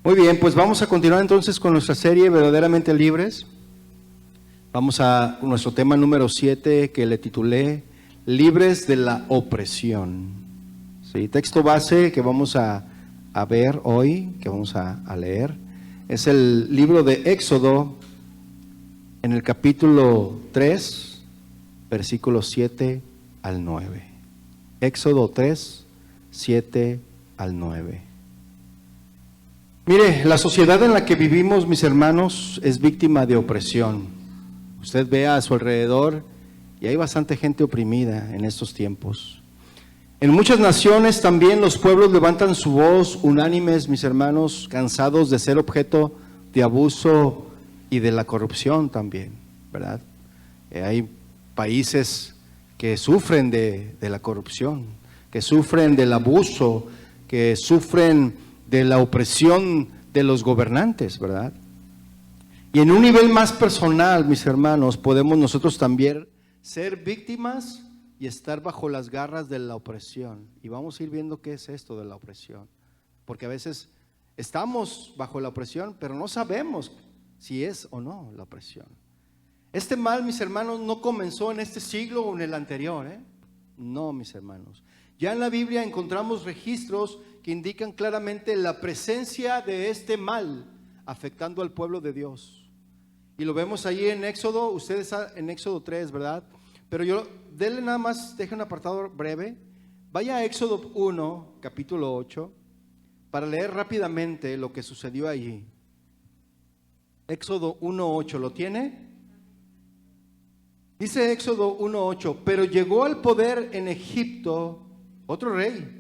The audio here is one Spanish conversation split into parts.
Muy bien, pues vamos a continuar entonces con nuestra serie Verdaderamente Libres. Vamos a nuestro tema número 7 que le titulé Libres de la opresión. Sí, texto base que vamos a ver hoy, que vamos a leer, es el libro de Éxodo en el capítulo 3, versículos 7 al 9. Éxodo 3, 7 al 9. Mire, la sociedad en la que vivimos, mis hermanos, es víctima de opresión. Usted ve a su alrededor y hay bastante gente oprimida en estos tiempos. En muchas naciones también los pueblos levantan su voz unánimes, mis hermanos, cansados de ser objeto de abuso y de la corrupción también, ¿verdad? Hay países que sufren de la corrupción, que sufren del abuso, que sufren de la opresión de los gobernantes, ¿verdad? Y en un nivel más personal, mis hermanos, podemos nosotros también ser víctimas y estar bajo las garras de la opresión. Y vamos a ir viendo qué es esto de la opresión, porque a veces estamos bajo la opresión, pero no sabemos si es o no la opresión. Este mal, mis hermanos, no comenzó en este siglo o en el anterior, ¿eh? No, mis hermanos. Ya en la Biblia encontramos registros que indican claramente la presencia de este mal afectando al pueblo de Dios. Y lo vemos ahí en Éxodo, ustedes en Éxodo 3, ¿verdad? Pero denle nada más, deje un apartado breve. Vaya a Éxodo 1, capítulo 8, para leer rápidamente lo que sucedió allí. Éxodo 1:8, ¿lo tiene? Dice Éxodo 1:8, pero llegó al poder en Egipto otro rey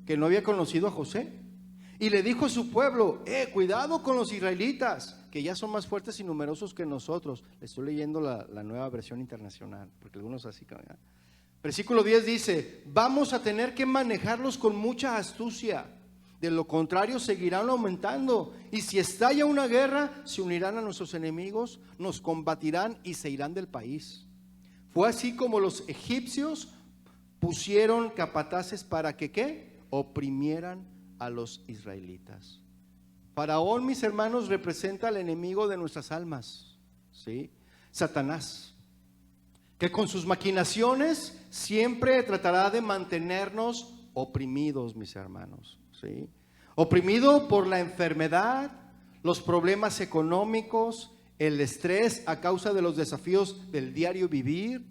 que no había conocido a José y le dijo a su pueblo, cuidado con los israelitas, que ya son más fuertes y numerosos que nosotros. Le estoy leyendo la nueva versión internacional, porque algunos así, ¿verdad? Versículo 10 dice, vamos a tener que manejarlos con mucha astucia, de lo contrario seguirán aumentando, y si estalla una guerra, se unirán a nuestros enemigos, nos combatirán y se irán del país. Fue así como los egipcios pusieron capataces para que ¿qué? Oprimieran a los israelitas. Faraón, mis hermanos, representa al enemigo de nuestras almas, ¿sí? Satanás, que con sus maquinaciones siempre tratará de mantenernos oprimidos, mis hermanos, ¿sí? Oprimido por la enfermedad, los problemas económicos, el estrés a causa de los desafíos del diario vivir,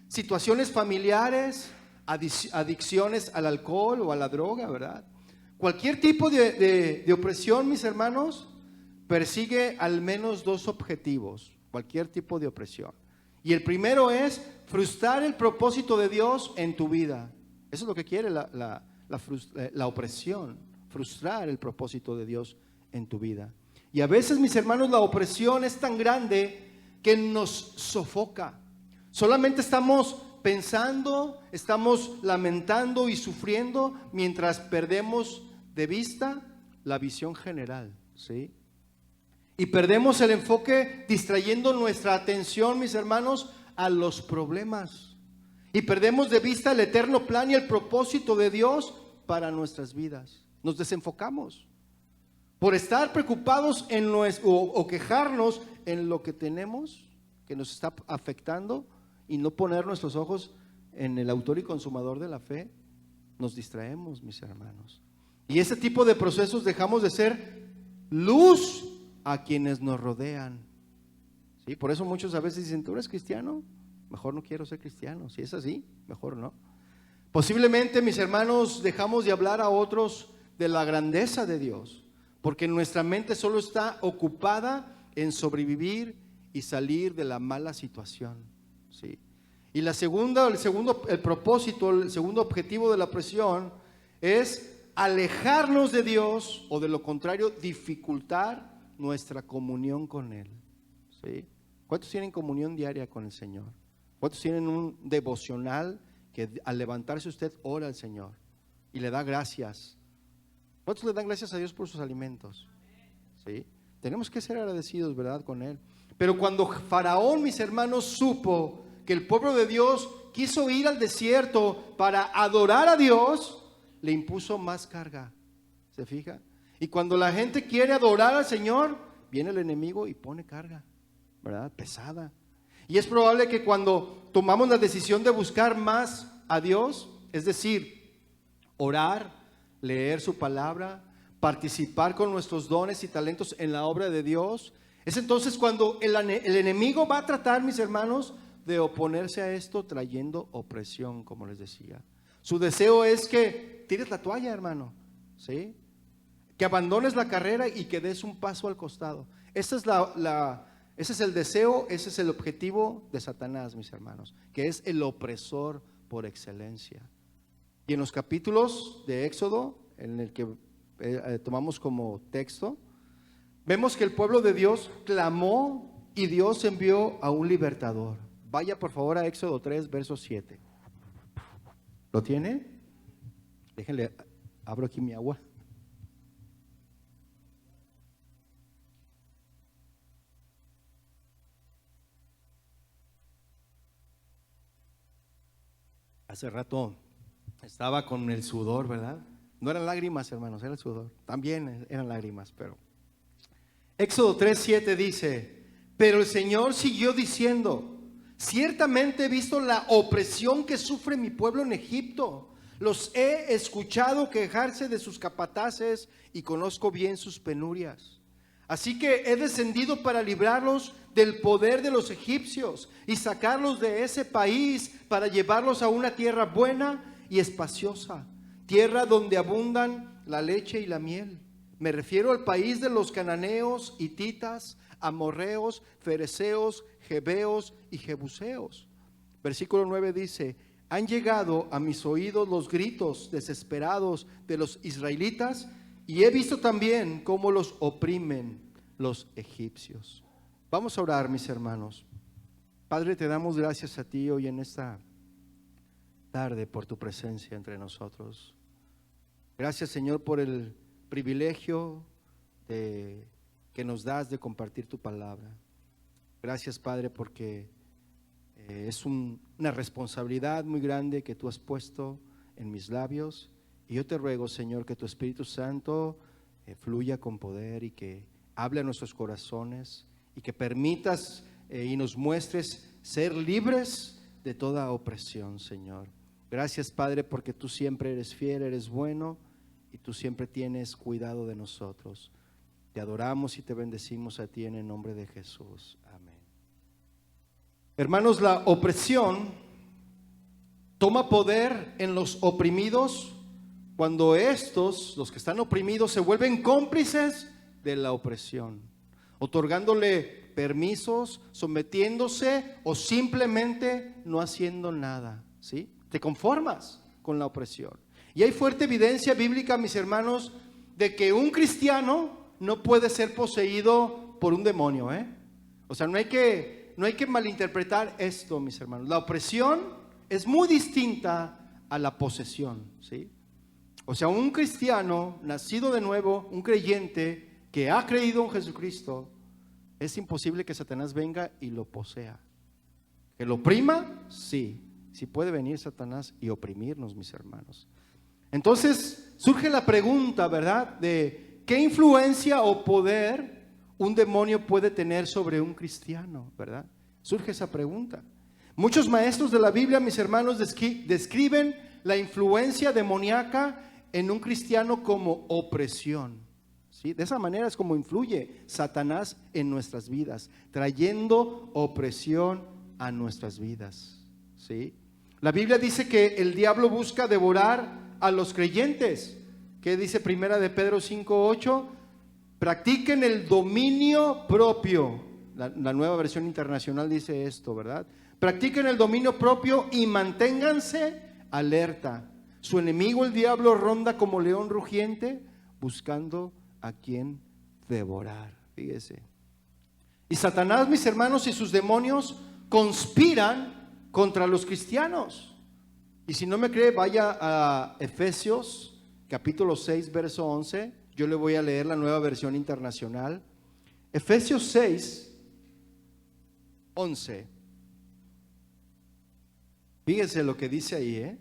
situaciones familiares, adicciones al alcohol o a la droga, ¿verdad? Cualquier tipo de opresión, mis hermanos, persigue al menos dos objetivos, cualquier tipo de opresión. Y el primero es frustrar el propósito de Dios en tu vida. Eso es lo que quiere la opresión, frustrar el propósito de Dios en tu vida. Y a veces, mis hermanos, la opresión es tan grande que nos sofoca. Solamente estamos pensando, estamos lamentando y sufriendo mientras perdemos de vista la visión general, ¿sí? Y perdemos el enfoque distrayendo nuestra atención, mis hermanos, a los problemas. Y perdemos de vista el eterno plan y el propósito de Dios para nuestras vidas. Nos desenfocamos por estar preocupados o quejarnos en lo que tenemos, que nos está afectando, y no poner nuestros ojos en el autor y consumador de la fe. Nos distraemos, mis hermanos. Y ese tipo de procesos dejamos de ser luz a quienes nos rodean, ¿sí? Por eso muchos a veces dicen, ¿tú eres cristiano? Mejor no quiero ser cristiano. Si es así, mejor no. Posiblemente, mis hermanos, dejamos de hablar a otros de la grandeza de Dios, porque nuestra mente solo está ocupada en sobrevivir y salir de la mala situación, ¿sí? Y el segundo objetivo de la opresión es alejarnos de Dios, o de lo contrario, dificultar nuestra comunión con Él, ¿sí? ¿Cuántos tienen comunión diaria con el Señor? ¿Cuántos tienen un devocional que al levantarse usted ora al Señor y le da gracias? ¿Cuántos le dan gracias a Dios por sus alimentos? ¿Sí? Tenemos que ser agradecidos, ¿verdad?, con Él. Pero cuando Faraón, mis hermanos, supo que el pueblo de Dios quiso ir al desierto para adorar a Dios, le impuso más carga. ¿Se fija? Y cuando la gente quiere adorar al Señor, viene el enemigo y pone carga, ¿verdad? Pesada. Y es probable que cuando tomamos la decisión de buscar más a Dios, es decir, orar, leer su palabra, participar con nuestros dones y talentos en la obra de Dios, es entonces cuando el enemigo va a tratar, mis hermanos, de oponerse a esto trayendo opresión, como les decía. Su deseo es que tires la toalla, hermano, ¿sí? Que abandones la carrera y que des un paso al costado. Esa es ese es el deseo, ese es el objetivo de Satanás, mis hermanos, que es el opresor por excelencia. Y en los capítulos de Éxodo, en el que tomamos como texto, vemos que el pueblo de Dios clamó y Dios envió a un libertador. Vaya por favor a Éxodo 3, verso 7. ¿Lo tiene? Déjenle, abro aquí mi agua. Hace rato estaba con el sudor, ¿verdad? No eran lágrimas, hermanos, era el sudor. También eran lágrimas, pero Éxodo 3:7 dice: pero el Señor siguió diciendo: ciertamente he visto la opresión que sufre mi pueblo en Egipto. Los he escuchado quejarse de sus capataces y conozco bien sus penurias. Así que he descendido para librarlos del poder de los egipcios y sacarlos de ese país para llevarlos a una tierra buena y espaciosa, tierra donde abundan la leche y la miel. Me refiero al país de los cananeos, hititas, amorreos, fereceos, jebeos y jebuseos. Versículo 9 dice: han llegado a mis oídos los gritos desesperados de los israelitas y he visto también cómo los oprimen los egipcios. Vamos a orar, mis hermanos. Padre, te damos gracias a ti hoy en esta tarde por tu presencia entre nosotros. Gracias, Señor, por el privilegio que nos das de compartir tu palabra. Gracias, Padre, porque es una responsabilidad muy grande que tú has puesto en mis labios. Y yo te ruego, Señor, que tu Espíritu Santo fluya con poder y que hable a nuestros corazones y que permitas y nos muestres ser libres de toda opresión, Señor. Gracias, Padre, porque tú siempre eres fiel, eres bueno y tú siempre tienes cuidado de nosotros. Te adoramos y te bendecimos a ti en el nombre de Jesús. Amén. Hermanos, la opresión toma poder en los oprimidos cuando estos, los que están oprimidos, se vuelven cómplices de la opresión, otorgándole permisos, sometiéndose o simplemente no haciendo nada, ¿sí? Te conformas con la opresión. Y hay fuerte evidencia bíblica, mis hermanos, de que un cristiano no puede ser poseído por un demonio, ¿eh? O sea, no hay que malinterpretar esto, mis hermanos. La opresión es muy distinta a la posesión, ¿sí? O sea, un cristiano nacido de nuevo, un creyente que ha creído en Jesucristo, es imposible que Satanás venga y lo posea. ¿Que lo oprima? Sí. Sí puede venir Satanás y oprimirnos, mis hermanos. Entonces surge la pregunta, ¿verdad? De ¿qué influencia o poder un demonio puede tener sobre un cristiano? ¿Verdad? Surge esa pregunta. Muchos maestros de la Biblia, mis hermanos, describen la influencia demoníaca en un cristiano como opresión, ¿sí? De esa manera es como influye Satanás en nuestras vidas, trayendo opresión a nuestras vidas, ¿sí? La Biblia dice que el diablo busca devorar a los creyentes. ¿Qué dice Primera de Pedro 5:8? Practiquen el dominio propio. La Nueva Versión Internacional dice esto, ¿verdad? Practiquen el dominio propio y manténganse alerta. Su enemigo, el diablo, ronda como león rugiente buscando a quien devorar. Fíjese. Y Satanás, mis hermanos, y sus demonios conspiran contra los cristianos. Y si no me cree, vaya a Efesios capítulo 6, verso 11. Yo le voy a leer la Nueva Versión Internacional. Efesios 6, 11. Fíjese lo que dice ahí, ¿eh?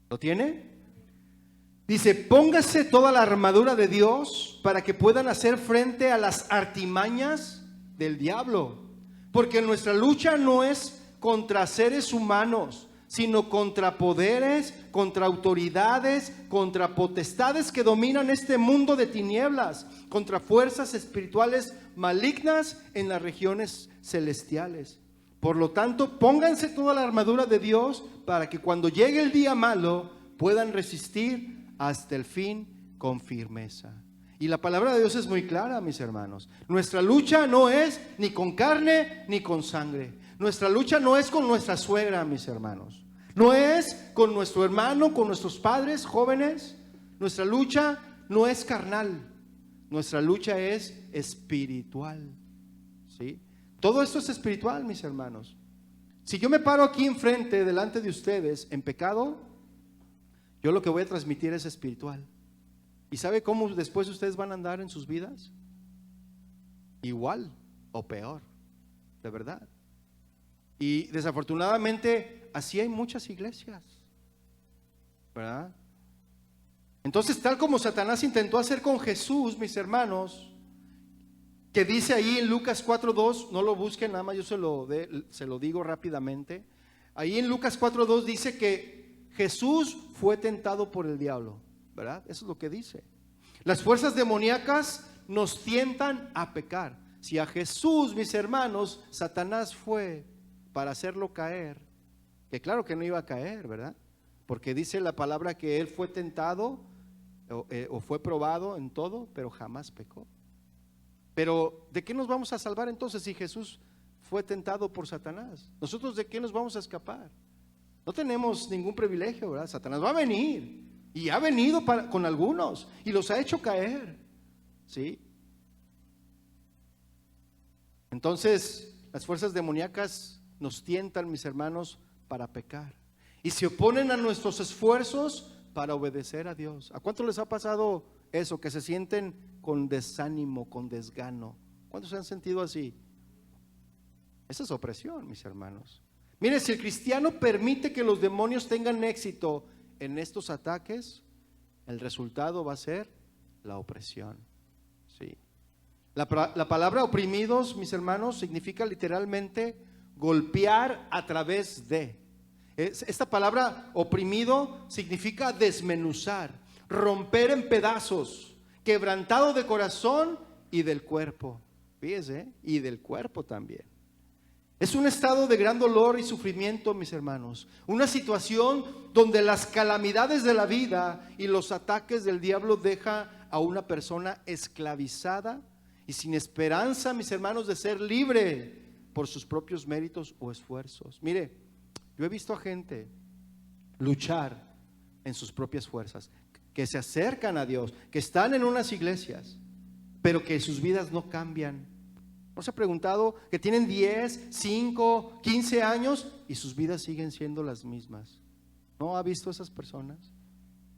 ¿Lo tiene? Dice, póngase toda la armadura de Dios para que puedan hacer frente a las artimañas del diablo. Porque nuestra lucha no es contra seres humanos, sino contra poderes, contra autoridades, contra potestades que dominan este mundo de tinieblas, contra fuerzas espirituales malignas en las regiones celestiales. Por lo tanto, pónganse toda la armadura de Dios para que cuando llegue el día malo puedan resistir hasta el fin con firmeza. Y la palabra de Dios es muy clara, mis hermanos. Nuestra lucha no es ni con carne ni con sangre. Nuestra lucha no es con nuestra suegra, mis hermanos. No es con nuestro hermano, con nuestros padres jóvenes. Nuestra lucha no es carnal. Nuestra lucha es espiritual. ¿Sí? Todo esto es espiritual, mis hermanos. Si yo me paro aquí enfrente, delante de ustedes, en pecado, yo lo que voy a transmitir es espiritual. ¿Y sabe cómo después ustedes van a andar en sus vidas? Igual o peor, de verdad. Y desafortunadamente así hay muchas iglesias, ¿verdad? Entonces, tal como Satanás intentó hacer con Jesús, mis hermanos, que dice ahí en Lucas 4:2, no lo busquen, nada más yo se lo digo rápidamente. Ahí en Lucas 4:2 dice que Jesús fue tentado por el diablo, ¿verdad? Eso es lo que dice. Las fuerzas demoníacas nos tientan a pecar. Si a Jesús, mis hermanos, Satanás fue para hacerlo caer, que claro que no iba a caer, ¿verdad? Porque dice la palabra que él fue tentado o fue probado en todo, pero jamás pecó. Pero ¿de qué nos vamos a salvar entonces si Jesús fue tentado por Satanás? ¿Nosotros de qué nos vamos a escapar? No tenemos ningún privilegio, ¿verdad? Satanás va a venir y ha venido con algunos y los ha hecho caer, ¿sí? Entonces las fuerzas demoníacas nos tientan, mis hermanos, para pecar y se oponen a nuestros esfuerzos para obedecer a Dios. ¿A cuántos les ha pasado eso? Que se sienten con desánimo, con desgano. ¿Cuántos se han sentido así? Esa es opresión, mis hermanos. Mire, si el cristiano permite que los demonios tengan éxito en estos ataques, el resultado va a ser la opresión. Sí. La palabra oprimidos, mis hermanos, significa literalmente golpear a través de. Esta palabra oprimido significa desmenuzar, romper en pedazos, quebrantado de corazón y del cuerpo. Fíjese, y del cuerpo también. Es un estado de gran dolor y sufrimiento, mis hermanos. Una situación donde las calamidades de la vida y los ataques del diablo deja a una persona esclavizada y sin esperanza, mis hermanos, de ser libre por sus propios méritos o esfuerzos. Mire, yo he visto a gente luchar en sus propias fuerzas, que se acercan a Dios, que están en unas iglesias, pero que sus vidas no cambian. ¿No se ha preguntado que tienen 10, 5, 15 años y sus vidas siguen siendo las mismas? ¿No ha visto esas personas?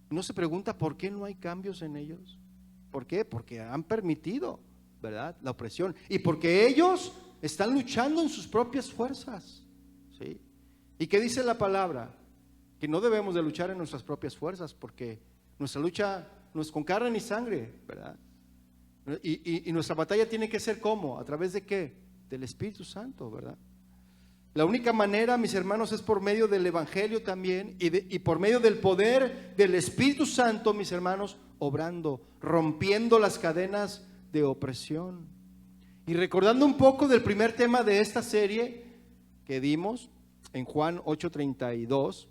¿No se pregunta por qué no hay cambios en ellos? ¿Por qué? Porque han permitido, ¿verdad?, la opresión, y porque ellos están luchando en sus propias fuerzas, ¿sí? ¿Y qué dice la palabra? Que no debemos de luchar en nuestras propias fuerzas, porque nuestra lucha no es con carne ni sangre, ¿verdad? Y nuestra batalla tiene que ser ¿cómo? ¿A través de qué? Del Espíritu Santo, ¿verdad? La única manera, mis hermanos, es por medio del Evangelio también y por medio del poder del Espíritu Santo, mis hermanos, obrando, rompiendo las cadenas de opresión. Y recordando un poco del primer tema de esta serie que dimos en Juan 8:32,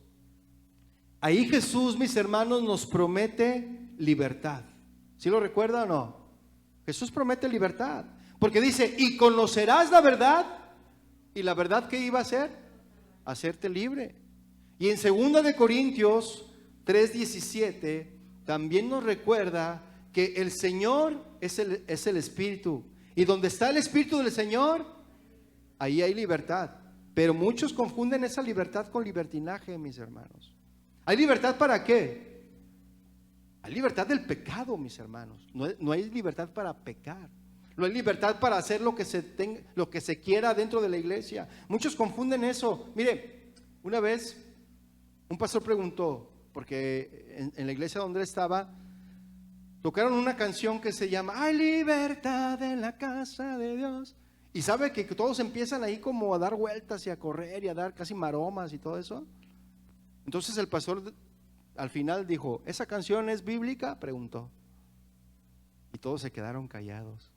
ahí Jesús, mis hermanos, nos promete libertad. ¿Sí lo recuerda o no? Jesús promete libertad, porque dice, y conocerás la verdad, y la verdad ¿qué iba a hacer? Hacerte libre. Y en 2 de Corintios 3:17 también nos recuerda que el Señor es el Espíritu, y donde está el Espíritu del Señor, ahí hay libertad. Pero muchos confunden esa libertad con libertinaje, mis hermanos. ¿Hay libertad para qué? Hay libertad del pecado, mis hermanos. No hay libertad para pecar. No hay libertad para hacer lo que se quiera dentro de la iglesia. Muchos confunden eso. Mire, una vez un pastor preguntó, porque en la iglesia donde él estaba, tocaron una canción que se llama Hay libertad en la casa de Dios. Y sabe que todos empiezan ahí como a dar vueltas y a correr y a dar casi maromas y todo eso. Entonces el pastor al final dijo, ¿esa canción es bíblica? Preguntó. Y todos se quedaron callados.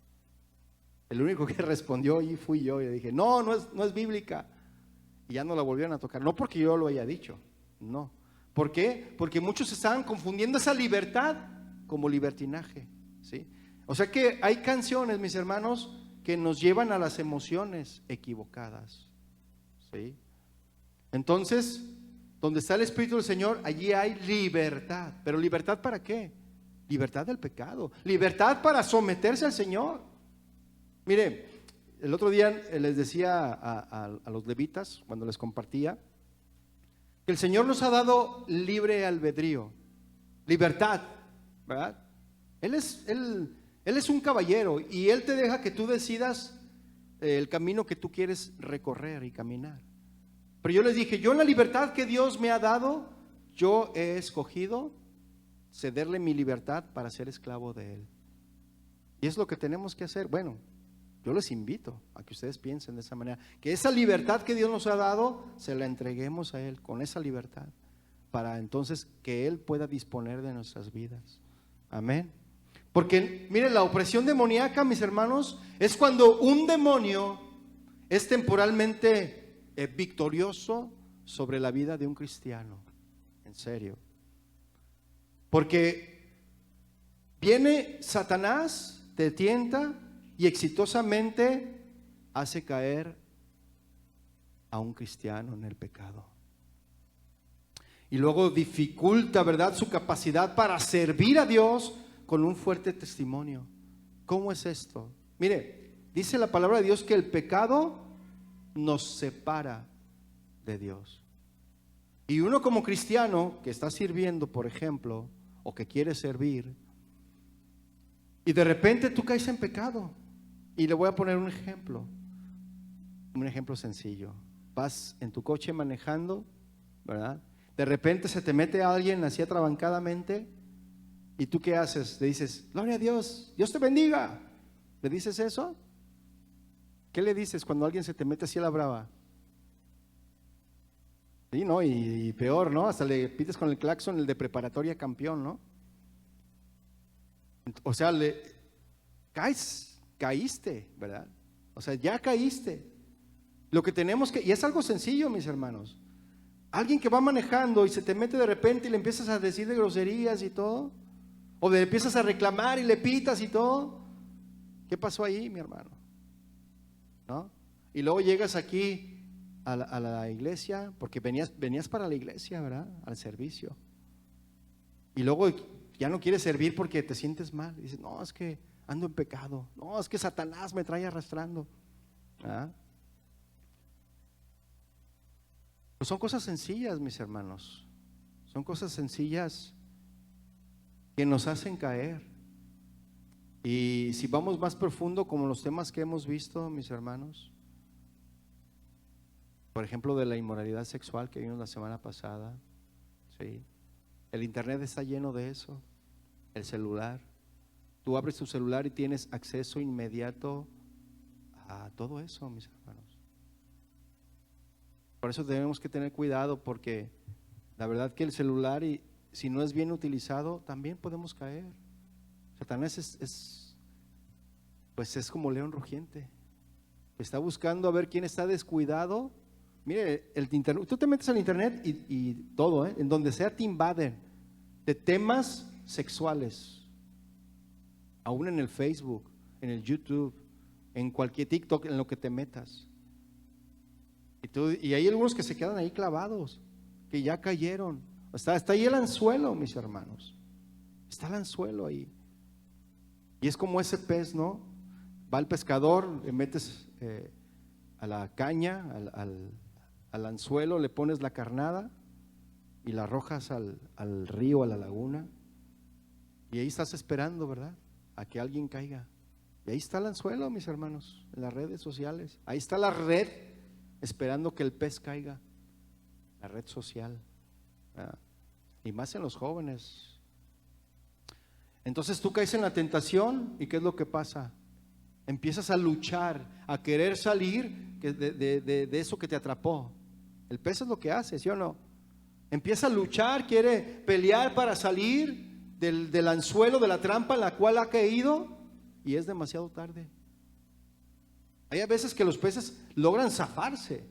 El único que respondió ahí fui yo. Y le dije, no es bíblica. Y ya no la volvieron a tocar. No porque yo lo haya dicho, no. ¿Por qué? Porque muchos estaban confundiendo esa libertad como libertinaje, ¿sí? O sea que hay canciones, mis hermanos, que nos llevan a las emociones equivocadas, ¿sí? Entonces, donde está el Espíritu del Señor, allí hay libertad. ¿Pero libertad para qué? Libertad del pecado, libertad para someterse al Señor. Mire, el otro día les decía a los levitas, cuando les compartía, que el Señor nos ha dado libre albedrío, libertad, ¿verdad? Él es un caballero y Él te deja que tú decidas el camino que tú quieres recorrer y caminar. Pero yo les dije, yo en la libertad que Dios me ha dado, yo he escogido cederle mi libertad para ser esclavo de Él. Y es lo que tenemos que hacer. Bueno, yo les invito a que ustedes piensen de esa manera, que esa libertad que Dios nos ha dado, se la entreguemos a Él con esa libertad, para entonces que Él pueda disponer de nuestras vidas. Amén. Porque miren, la opresión demoníaca, mis hermanos, es cuando un demonio es temporalmente victorioso sobre la vida de un cristiano. En serio. Porque viene Satanás, te tienta y exitosamente hace caer a un cristiano en el pecado. Y luego dificulta, ¿verdad?, su capacidad para servir a Dios con un fuerte testimonio. ¿Cómo es esto? Mire, dice la palabra de Dios que el pecado nos separa de Dios. Y uno como cristiano que está sirviendo, por ejemplo, o que quiere servir, y de repente tú caes en pecado. Y le voy a poner un ejemplo sencillo. Vas en tu coche manejando, ¿verdad? De repente se te mete alguien así atrabancadamente. ¿Y tú qué haces? Le dices, gloria a Dios, Dios te bendiga. ¿Le dices eso? ¿Qué le dices cuando alguien se te mete así a la brava? Sí, ¿no? Y peor, ¿no? Hasta le pides con el claxon el de preparatoria campeón, ¿no? O sea, caíste, ¿verdad? O sea, ya caíste. Lo que tenemos que, y es algo sencillo, mis hermanos. Alguien que va manejando y se te mete de repente y le empiezas a decir de groserías y todo, o le empiezas a reclamar y le pitas y todo. ¿Qué pasó ahí, mi hermano? ¿No? Y luego llegas aquí a la iglesia, porque venías para la iglesia, ¿verdad? Al servicio. Y luego ya no quieres servir porque te sientes mal. Y dices, no, es que ando en pecado. No, es que Satanás me trae arrastrando. ¿Ah? Pues son cosas sencillas, mis hermanos. Son cosas sencillas que nos hacen caer. Y si vamos más profundo, como los temas que hemos visto, mis hermanos, por ejemplo, de la inmoralidad sexual que vimos la semana pasada, ¿sí? El internet está lleno de eso. El celular. Tú abres tu celular y tienes acceso inmediato a todo eso, mis hermanos. Por eso tenemos que tener cuidado, porque la verdad que el celular, y si no es bien utilizado, también podemos caer. Satanás es como león rugiente. Está buscando a ver quién está descuidado. Mire, el internet, tú te metes al internet y todo, en donde sea te invaden de temas sexuales. Aún en el Facebook, en el YouTube, en cualquier TikTok, en lo que te metas. Y hay algunos que se quedan ahí clavados, que ya cayeron. Está ahí el anzuelo, mis hermanos. Está el anzuelo ahí. Y es como ese pez, ¿no? Va el pescador, le metes a la caña, al anzuelo, le pones la carnada y la arrojas al río, a la laguna. Y ahí estás esperando, ¿verdad?, a que alguien caiga. Y ahí está el anzuelo, mis hermanos, en las redes sociales. Ahí está la red esperando que el pez caiga. La red social, ¿verdad? y más en los jóvenes. Entonces tú caes en la tentación y ¿qué es lo que pasa? Empiezas a luchar, a querer salir de eso que te atrapó. El pez es lo que hace, ¿sí o no? Empieza a luchar, quiere pelear para salir del anzuelo, de la trampa en la cual ha caído, y es demasiado tarde. Hay a veces que los peces logran zafarse,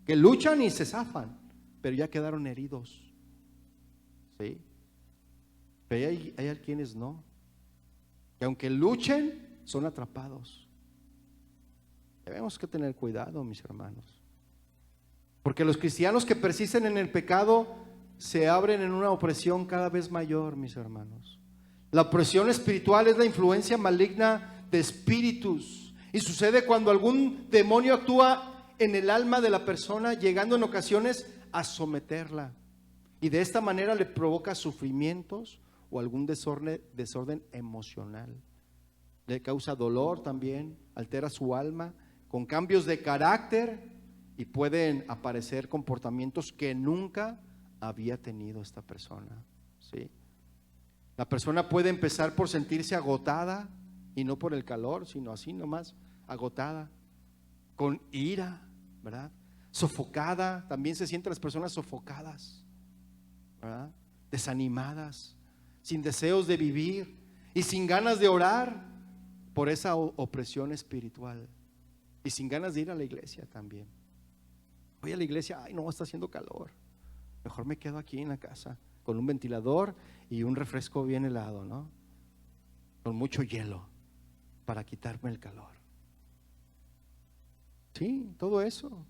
que luchan y se zafan, pero ya quedaron heridos. ¿Sí? Pero hay quienes no, que aunque luchen, son atrapados. Debemos que tener cuidado, mis hermanos, porque los cristianos que persisten en el pecado se abren en una opresión cada vez mayor, mis hermanos. La opresión espiritual es la influencia maligna de espíritus, y sucede cuando algún demonio actúa en el alma de la persona, llegando en ocasiones a someterla, y de esta manera le provoca sufrimientos o algún desorden emocional. Le causa dolor también, altera su alma con cambios de carácter, y pueden aparecer comportamientos que nunca había tenido esta persona. ¿Sí? La persona puede empezar por sentirse agotada, y no por el calor, sino así nomás, agotada, con ira, ¿verdad? Sofocada, también se sienten las personas sofocadas, ¿verdad? Desanimadas, sin deseos de vivir y sin ganas de orar por esa opresión espiritual, y sin ganas de ir a la iglesia también. Voy a la iglesia, ay no, está haciendo calor, mejor me quedo aquí en la casa con un ventilador y un refresco bien helado, ¿no? Con mucho hielo para quitarme el calor. Sí, todo eso,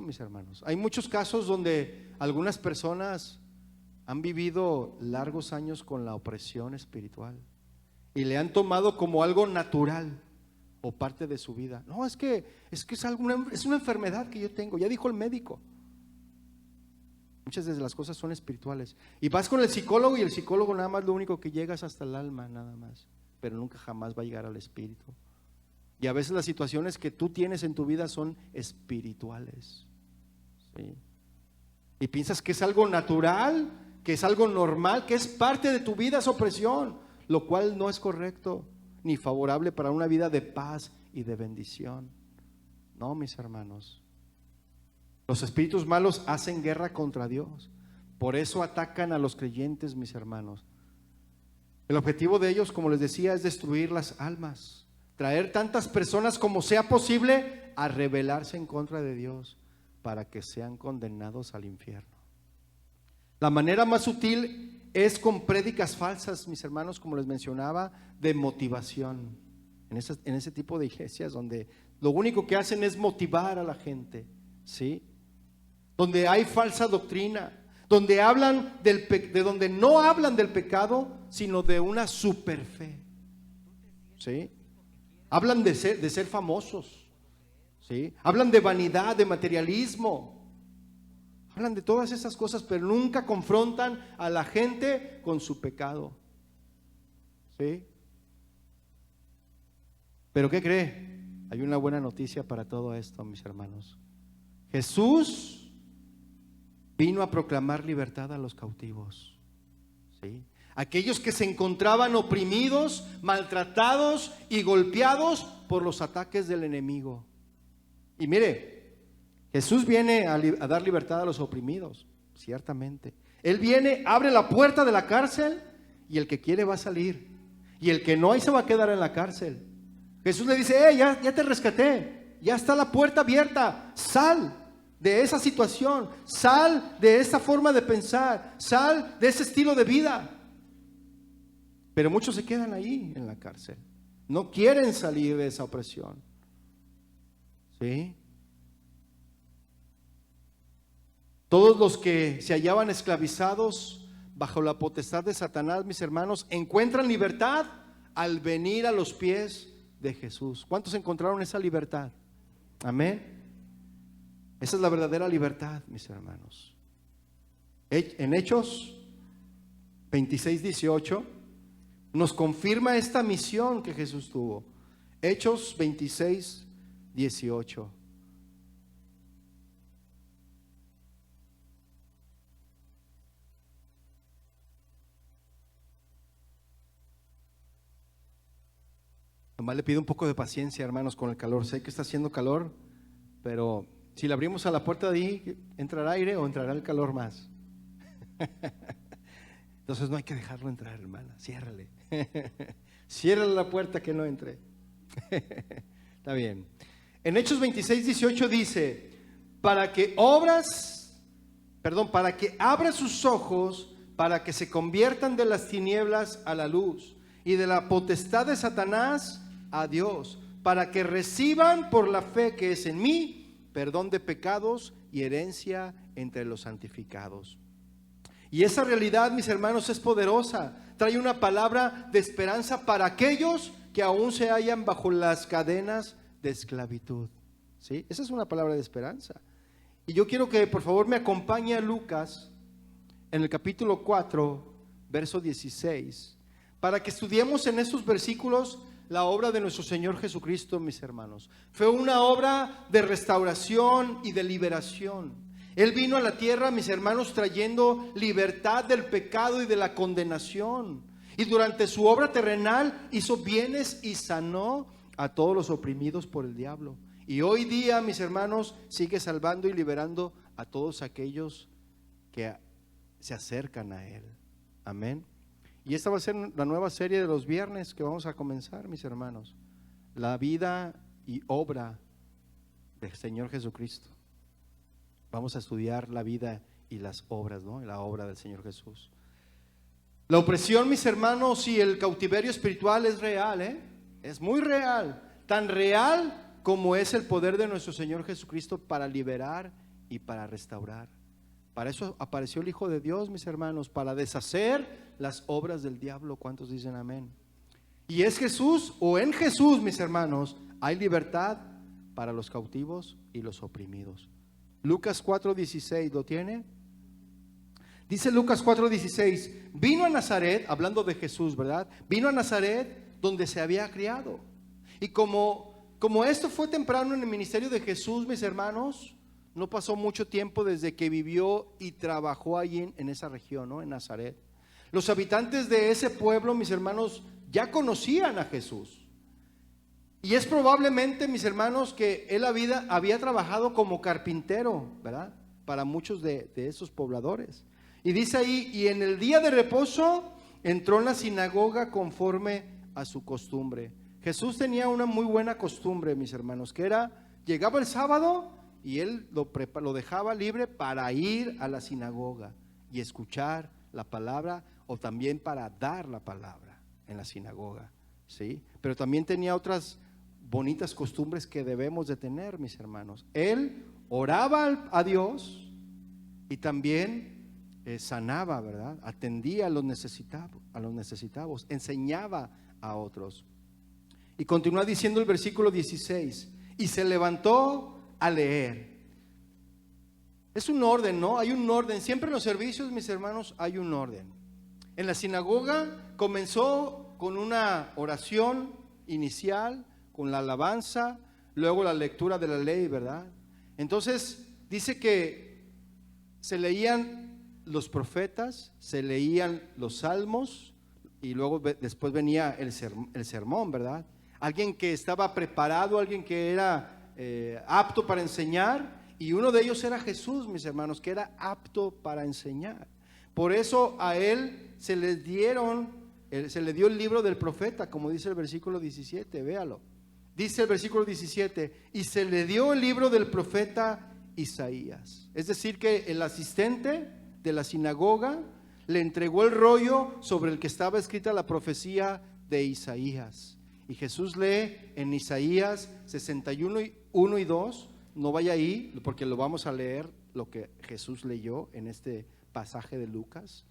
mis hermanos. Hay muchos casos donde algunas personas han vivido largos años con la opresión espiritual y le han tomado como algo natural o parte de su vida. No, es una enfermedad que yo tengo, ya dijo el médico. Muchas de las cosas son espirituales. Y vas con el psicólogo, y el psicólogo nada más lo único que llega es hasta el alma, nada más, pero nunca jamás va a llegar al espíritu. Y a veces las situaciones que tú tienes en tu vida son espirituales. ¿Sí? Y piensas que es algo natural, que es algo normal, que es parte de tu vida esa opresión, lo cual no es correcto ni favorable para una vida de paz y de bendición. No, mis hermanos. Los espíritus malos hacen guerra contra Dios. Por eso atacan a los creyentes, mis hermanos. El objetivo de ellos, como les decía, es destruir las almas, traer tantas personas como sea posible a rebelarse en contra de Dios, para que sean condenados al infierno. La manera más sutil es con prédicas falsas, mis hermanos, como les mencionaba, de motivación. En ese tipo de iglesias donde lo único que hacen es motivar a la gente, ¿sí? Donde hay falsa doctrina, donde donde no hablan del pecado, sino de una superfe, ¿sí? Hablan de ser famosos, ¿sí? Hablan de vanidad, de materialismo, hablan de todas esas cosas, pero nunca confrontan a la gente con su pecado, ¿sí? Pero ¿qué cree? Hay una buena noticia para todo esto, mis hermanos. Jesús vino a proclamar libertad a los cautivos, ¿sí? Aquellos que se encontraban oprimidos, maltratados y golpeados por los ataques del enemigo. Y mire, Jesús viene a dar libertad a los oprimidos, ciertamente. Él viene, abre la puerta de la cárcel, y el que quiere va a salir, y el que no, ahí se va a quedar en la cárcel. Jesús le dice, ya te rescaté, ya está la puerta abierta, sal de esa situación, sal de esa forma de pensar, sal de ese estilo de vida. Pero muchos se quedan ahí en la cárcel, no quieren salir de esa opresión, ¿sí? Todos los que se hallaban esclavizados bajo la potestad de Satanás, mis hermanos, encuentran libertad al venir a los pies de Jesús. ¿Cuántos encontraron esa libertad? Amén. Esa es la verdadera libertad, mis hermanos. En Hechos 26:18 nos confirma esta misión que Jesús tuvo. Hechos 26:18. Nomás le pido un poco de paciencia, hermanos, con el calor. Sé que está haciendo calor, pero si le abrimos a la puerta de ahí, ¿entrará aire o entrará el calor más? Entonces no hay que dejarlo entrar, hermana. Ciérrale. Ciérrale la puerta que no entre. Está bien. En Hechos 26:18 dice, para que abra sus ojos, para que se conviertan de las tinieblas a la luz y de la potestad de Satanás a Dios, para que reciban por la fe que es en mí perdón de pecados y herencia entre los santificados. Y esa realidad, mis hermanos, es poderosa. Trae una palabra de esperanza para aquellos que aún se hallan bajo las cadenas de esclavitud. ¿Sí? Esa es una palabra de esperanza. Y yo quiero que por favor me acompañe a Lucas en el capítulo 4, verso 16, para que estudiemos en estos versículos la obra de nuestro Señor Jesucristo, mis hermanos. Fue una obra de restauración y de liberación. Él vino a la tierra, mis hermanos, trayendo libertad del pecado y de la condenación. Y durante su obra terrenal hizo bienes y sanó a todos los oprimidos por el diablo. Y hoy día, mis hermanos, sigue salvando y liberando a todos aquellos que se acercan a Él. Amén. Y esta va a ser la nueva serie de los viernes que vamos a comenzar, mis hermanos. La vida y obra del Señor Jesucristo. Vamos a estudiar la vida y las obras, ¿no? La obra del Señor Jesús. La opresión, mis hermanos, y el cautiverio espiritual es real, ¿eh? Es muy real. Tan real como es el poder de nuestro Señor Jesucristo para liberar y para restaurar. Para eso apareció el Hijo de Dios, mis hermanos, para deshacer las obras del diablo. ¿Cuántos dicen amén? Y es Jesús, o en Jesús, mis hermanos, hay libertad para los cautivos y los oprimidos. Lucas 4:16, ¿lo tiene? Dice Lucas 4:16, vino a Nazaret, hablando de Jesús, ¿verdad? Vino a Nazaret donde se había criado. Y como esto fue temprano en el ministerio de Jesús, mis hermanos, no pasó mucho tiempo desde que vivió y trabajó allí en esa región, ¿no? En Nazaret. Los habitantes de ese pueblo, mis hermanos, ya conocían a Jesús. Y es probablemente, mis hermanos, que él había trabajado como carpintero, ¿verdad? Para muchos de esos pobladores. Y dice ahí, y en el día de reposo entró en la sinagoga conforme a su costumbre. Jesús tenía una muy buena costumbre, mis hermanos, que era, llegaba el sábado y él lo dejaba libre para ir a la sinagoga y escuchar la palabra, o también para dar la palabra en la sinagoga, ¿sí? Pero también tenía otras bonitas costumbres que debemos de tener, mis hermanos. Él oraba a Dios y también sanaba, ¿verdad? Atendía a los necesitados, enseñaba a otros. Y continúa diciendo el versículo 16, y se levantó a leer. Es un orden, ¿no? Hay un orden. Siempre en los servicios, mis hermanos, hay un orden. En la sinagoga comenzó con una oración inicial, con la alabanza, luego la lectura de la ley, ¿verdad? Entonces dice que se leían los profetas, se leían los salmos y luego después venía el sermón, ¿verdad? Alguien que estaba preparado, alguien que era apto para enseñar, y uno de ellos era Jesús, mis hermanos, que era apto para enseñar. Por eso a él se le dio el libro del profeta, como dice el versículo 17, véalo. Dice el versículo 17, y se le dio el libro del profeta Isaías. Es decir, que el asistente de la sinagoga le entregó el rollo sobre el que estaba escrita la profecía de Isaías. Y Jesús lee en Isaías 61, 1 y 2. No vaya ahí porque lo vamos a leer, lo que Jesús leyó en este pasaje de Lucas.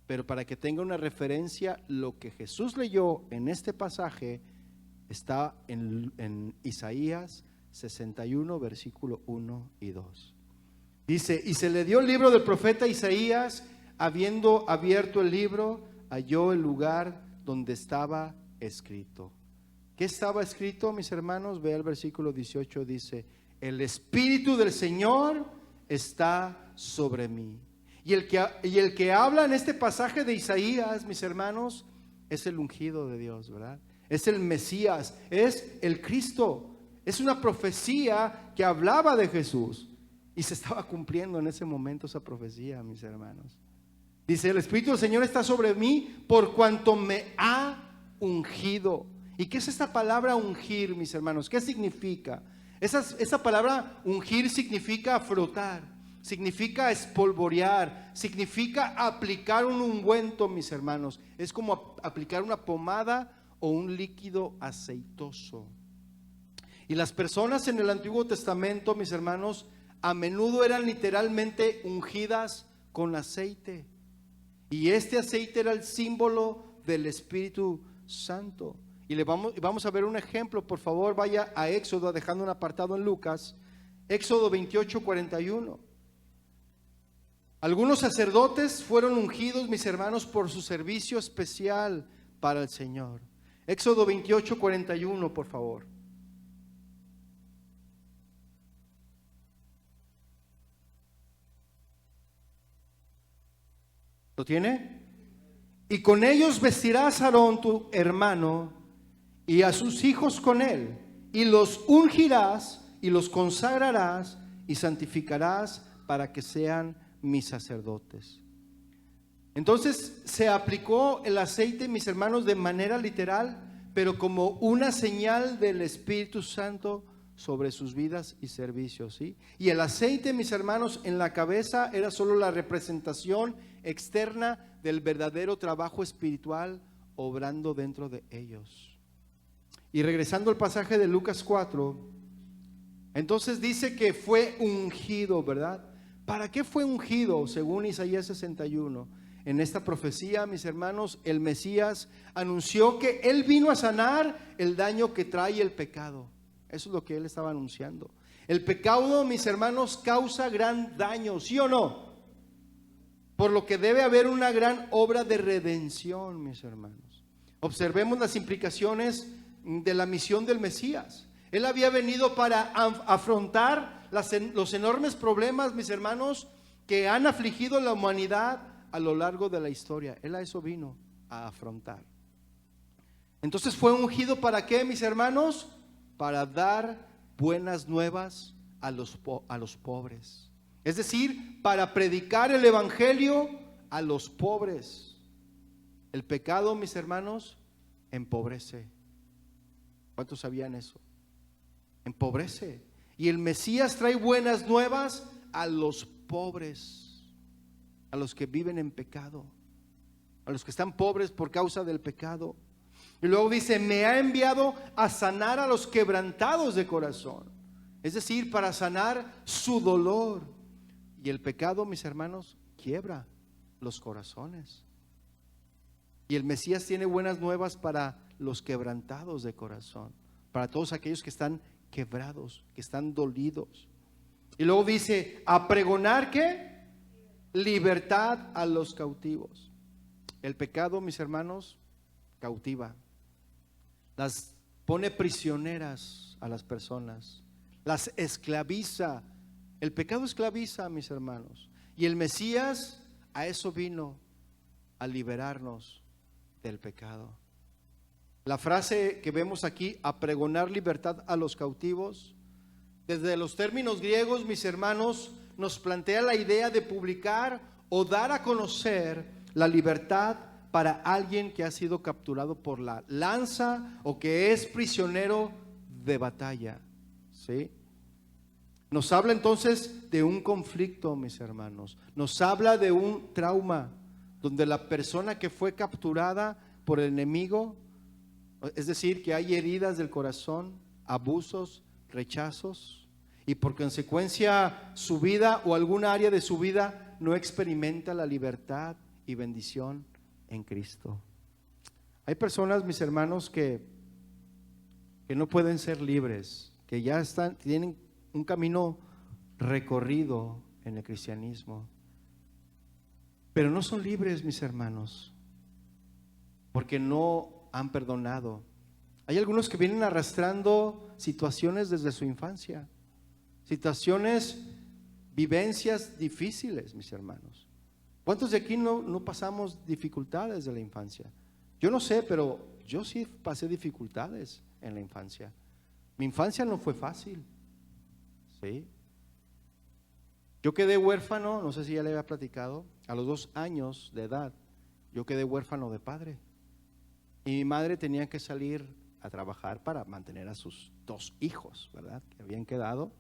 Pero para que tenga una referencia, lo que Jesús leyó en este pasaje está en Isaías 61, versículo 1 y 2. Dice, y se le dio el libro del profeta Isaías, habiendo abierto el libro, halló el lugar donde estaba escrito. ¿Qué estaba escrito, mis hermanos? Ve el versículo 18, dice, el Espíritu del Señor está sobre mí. Y el que habla en este pasaje de Isaías, mis hermanos, es el ungido de Dios, ¿verdad? es el Mesías, es el Cristo. Es una profecía que hablaba de Jesús y se estaba cumpliendo en ese momento esa profecía, mis hermanos. Dice, el Espíritu del Señor está sobre mí por cuanto me ha ungido. ¿Y qué es esta palabra ungir, mis hermanos? ¿Qué significa? Esa palabra ungir significa frotar, significa espolvorear, significa aplicar un ungüento, mis hermanos. Es como aplicar una pomada o un líquido aceitoso. Y las personas en el Antiguo Testamento, mis hermanos, a menudo eran literalmente ungidas con aceite. Y este aceite era el símbolo del Espíritu Santo. Y vamos a ver un ejemplo. Por favor, vaya a Éxodo, dejando un apartado en Lucas. Éxodo 28:41. Algunos sacerdotes fueron ungidos, mis hermanos, por su servicio especial para el Señor. Éxodo 28:41, por favor. ¿Lo tiene? Y con ellos vestirás a Aarón tu hermano y a sus hijos con él, y los ungirás y los consagrarás y santificarás para que sean mis sacerdotes. Entonces se aplicó el aceite, mis hermanos, de manera literal, pero como una señal del Espíritu Santo sobre sus vidas y servicios, ¿sí? Y el aceite, mis hermanos, en la cabeza era solo la representación externa del verdadero trabajo espiritual obrando dentro de ellos. Y regresando al pasaje de Lucas 4, entonces dice que fue ungido, ¿verdad? ¿Para qué fue ungido? Según Isaías 61, en esta profecía, mis hermanos, el Mesías anunció que Él vino a sanar el daño que trae el pecado. Eso es lo que Él estaba anunciando. El pecado, mis hermanos, causa gran daño, ¿sí o no? Por lo que debe haber una gran obra de redención, mis hermanos. Observemos las implicaciones de la misión del Mesías. Él había venido para afrontar los enormes problemas, mis hermanos, que han afligido la humanidad a lo largo de la historia. Él a eso vino, a afrontar. Entonces fue ungido ¿para qué, mis hermanos? Para dar buenas nuevas a los pobres. Es decir, para predicar el evangelio a los pobres. El pecado, mis hermanos, empobrece. ¿Cuántos sabían eso? Empobrece. Y el Mesías trae buenas nuevas a los pobres, a los que viven en pecado, a los que están pobres por causa del pecado. Y luego dice, me ha enviado a sanar a los quebrantados de corazón. Es decir, para sanar su dolor. Y el pecado, mis hermanos, quiebra los corazones. Y el Mesías tiene buenas nuevas para los quebrantados de corazón, para todos aquellos que están quebrados, que están dolidos. Y luego dice, a pregonar ¿qué? Libertad a los cautivos. El pecado, mis hermanos, cautiva. Las pone prisioneras a las personas, las esclaviza. El pecado esclaviza, mis hermanos. Y el Mesías a eso vino, a liberarnos del pecado. La frase que vemos aquí, a pregonar libertad a los cautivos, desde los términos griegos, mis hermanos, nos plantea la idea de publicar o dar a conocer la libertad para alguien que ha sido capturado por la lanza o que es prisionero de batalla, ¿sí? Nos habla entonces de un conflicto, mis hermanos. Nos habla de un trauma donde la persona que fue capturada por el enemigo, es decir, que hay heridas del corazón, abusos, rechazos, y por consecuencia su vida o alguna área de su vida no experimenta la libertad y bendición en Cristo. Hay personas, mis hermanos, que no pueden ser libres, que ya tienen un camino recorrido en el cristianismo, pero no son libres, mis hermanos, porque no han perdonado. Hay algunos que vienen arrastrando situaciones desde su infancia, situaciones, vivencias difíciles, mis hermanos. ¿Cuántos de aquí no pasamos dificultades de la infancia? Yo no sé, pero yo sí pasé dificultades en la infancia. Mi infancia no fue fácil, ¿sí? Yo quedé huérfano, no sé si ya le había platicado, a los 2 años de edad, yo quedé huérfano de padre. Y mi madre tenía que salir a trabajar para mantener a sus 2 hijos, ¿verdad? Que habían quedado.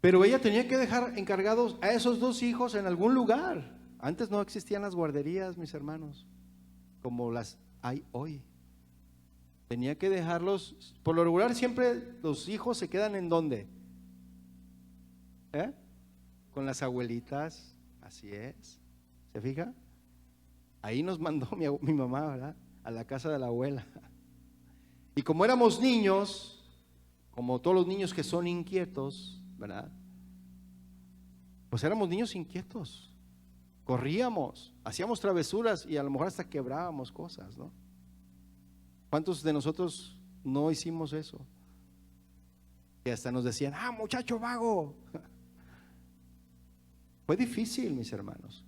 Pero ella tenía que dejar encargados a esos 2 hijos en algún lugar. Antes no existían las guarderías, mis hermanos, como las hay hoy. Tenía que dejarlos, por lo regular siempre los hijos se quedan ¿en dónde? Con las abuelitas, así es. ¿Se fija? Ahí nos mandó mi mamá, ¿verdad? A la casa de la abuela. Y como éramos niños, como todos los niños que son inquietos, ¿verdad? Pues éramos niños inquietos. Corríamos, hacíamos travesuras y a lo mejor hasta quebrábamos cosas, ¿no? ¿Cuántos de nosotros no hicimos eso? Y hasta nos decían, muchacho vago. Fue difícil, mis hermanos.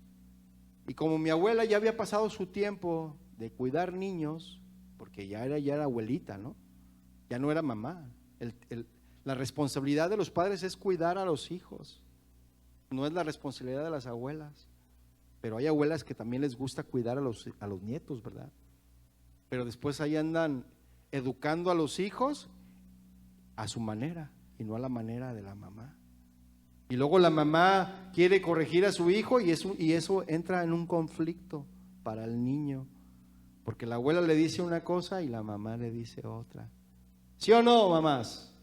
Y como mi abuela ya había pasado su tiempo de cuidar niños, porque ya era abuelita, ¿no? Ya no era mamá. La responsabilidad de los padres es cuidar a los hijos. No es la responsabilidad de las abuelas. Pero hay abuelas que también les gusta cuidar a los nietos, ¿verdad? Pero después ahí andan educando a los hijos a su manera y no a la manera de la mamá. Y luego la mamá quiere corregir a su hijo y eso entra en un conflicto para el niño, porque la abuela le dice una cosa y la mamá le dice otra. ¿Sí o no, mamás?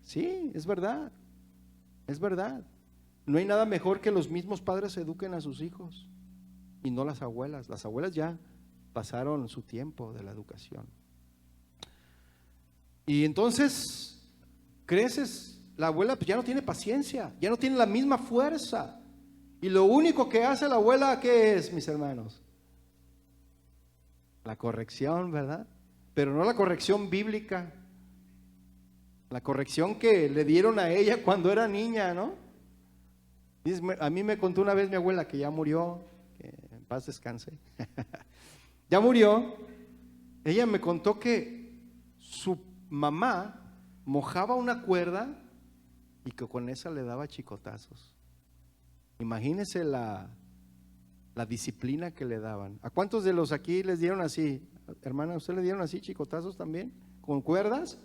Sí, es verdad, es verdad. No hay nada mejor que los mismos padres eduquen a sus hijos y no las abuelas. Las abuelas ya pasaron su tiempo de la educación. Y entonces creces, la abuela pues ya no tiene paciencia, ya no tiene la misma fuerza. Y lo único que hace la abuela, ¿qué es, mis hermanos? La corrección, ¿verdad? Pero no la corrección bíblica, la corrección que le dieron a ella cuando era niña, ¿no? A mí me contó una vez mi abuela, que ya murió, que en paz descanse, ya murió. Ella me contó que su mamá mojaba una cuerda y que con esa le daba chicotazos. Imagínense la disciplina que le daban. ¿A cuántos de los aquí les dieron así? Hermana, ¿usted le dieron así chicotazos también? ¿Con cuerdas?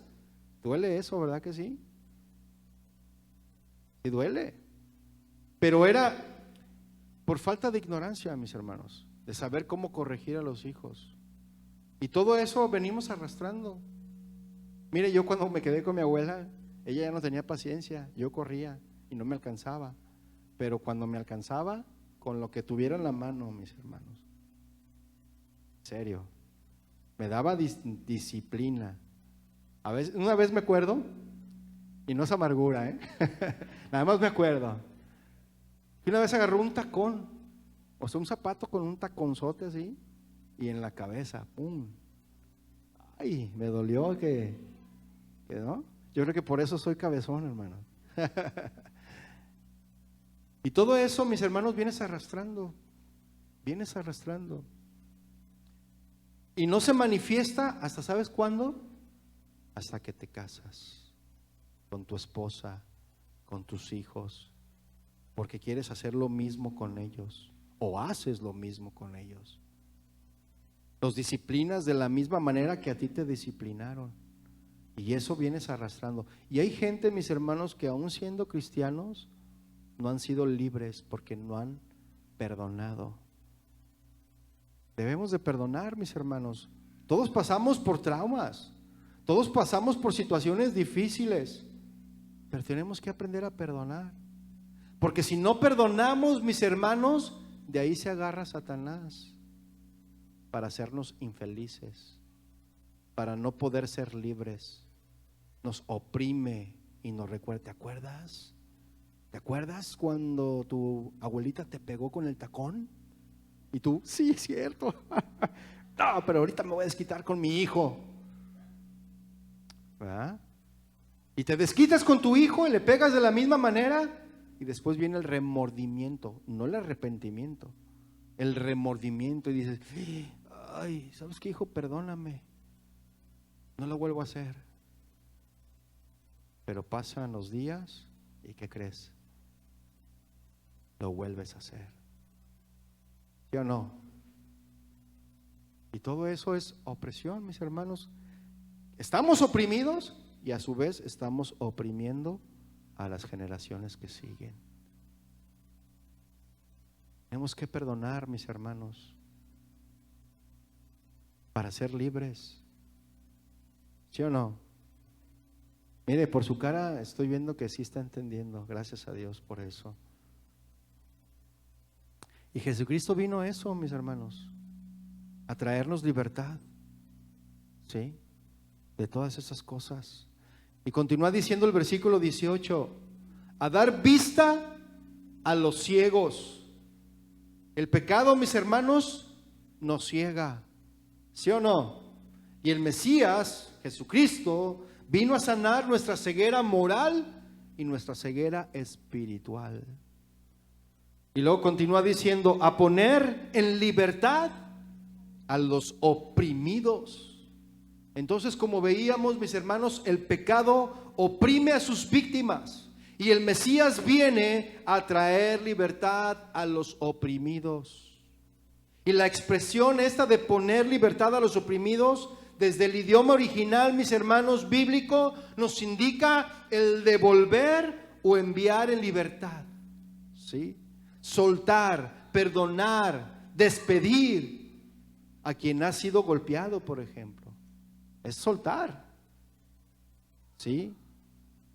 Duele eso, ¿verdad que sí? Y duele. Pero era por falta de ignorancia, mis hermanos, de saber cómo corregir a los hijos. Y todo eso venimos arrastrando. Mire, yo cuando me quedé con mi abuela, ella ya no tenía paciencia, yo corría y no me alcanzaba. Pero cuando me alcanzaba, con lo que tuviera en la mano, mis hermanos, en serio, me daba disciplina. A veces, una vez me acuerdo, y no es amargura, nada más me acuerdo, que una vez agarró un tacón, o sea, un zapato con un taconzote así, y en la cabeza, ¡pum! Ay, me dolió que ¿no? Yo creo que por eso soy cabezón, hermano. Y todo eso, mis hermanos, vienes arrastrando. Y no se manifiesta hasta, ¿sabes cuándo? Hasta que te casas con tu esposa, con tus hijos, porque quieres hacer lo mismo con ellos, o haces lo mismo con ellos. Los disciplinas de la misma manera que a ti te disciplinaron. Y eso vienes arrastrando. Y hay gente, mis hermanos, que aún siendo cristianos, no han sido libres porque no han perdonado. Debemos de perdonar, mis hermanos. Todos pasamos por traumas, todos pasamos por situaciones difíciles, pero tenemos que aprender a perdonar. Porque si no perdonamos, mis hermanos, de ahí se agarra Satanás para hacernos infelices, para no poder ser libres. Nos oprime y nos recuerda. ¿Te acuerdas? ¿Te acuerdas cuando tu abuelita te pegó con el tacón? Y tú, sí, es cierto. No, pero ahorita me voy a desquitar con mi hijo, ¿verdad? Y te desquitas con tu hijo y le pegas de la misma manera, y después viene el remordimiento, no el arrepentimiento. el remordimiento y dices, ay, ¿sabes qué, hijo? Perdóname, no lo vuelvo a hacer. Pero pasan los días y ¿qué crees? Lo vuelves a hacer. ¿Sí o no? Y todo eso es opresión, mis hermanos. Estamos oprimidos y a su vez estamos oprimiendo a las generaciones que siguen. Tenemos que perdonar, mis hermanos, para ser libres. ¿Sí o no? Mire, por su cara estoy viendo que sí está entendiendo. Gracias a Dios por eso. Y Jesucristo vino a eso, mis hermanos, a traernos libertad, ¿sí? De todas esas cosas. Y continúa diciendo el versículo 18, a dar vista a los ciegos. El pecado, mis hermanos, nos ciega, ¿sí o no? Y el Mesías, Jesucristo, vino a sanar nuestra ceguera moral y nuestra ceguera espiritual. Y luego continúa diciendo, a poner en libertad a los oprimidos. Entonces, como veíamos, mis hermanos, el pecado oprime a sus víctimas y el Mesías viene a traer libertad a los oprimidos. Y la expresión esta de poner libertad a los oprimidos, desde el idioma original, mis hermanos, bíblico, nos indica el devolver o enviar en libertad, ¿sí? Soltar, perdonar, despedir a quien ha sido golpeado, por ejemplo. Es soltar, ¿sí?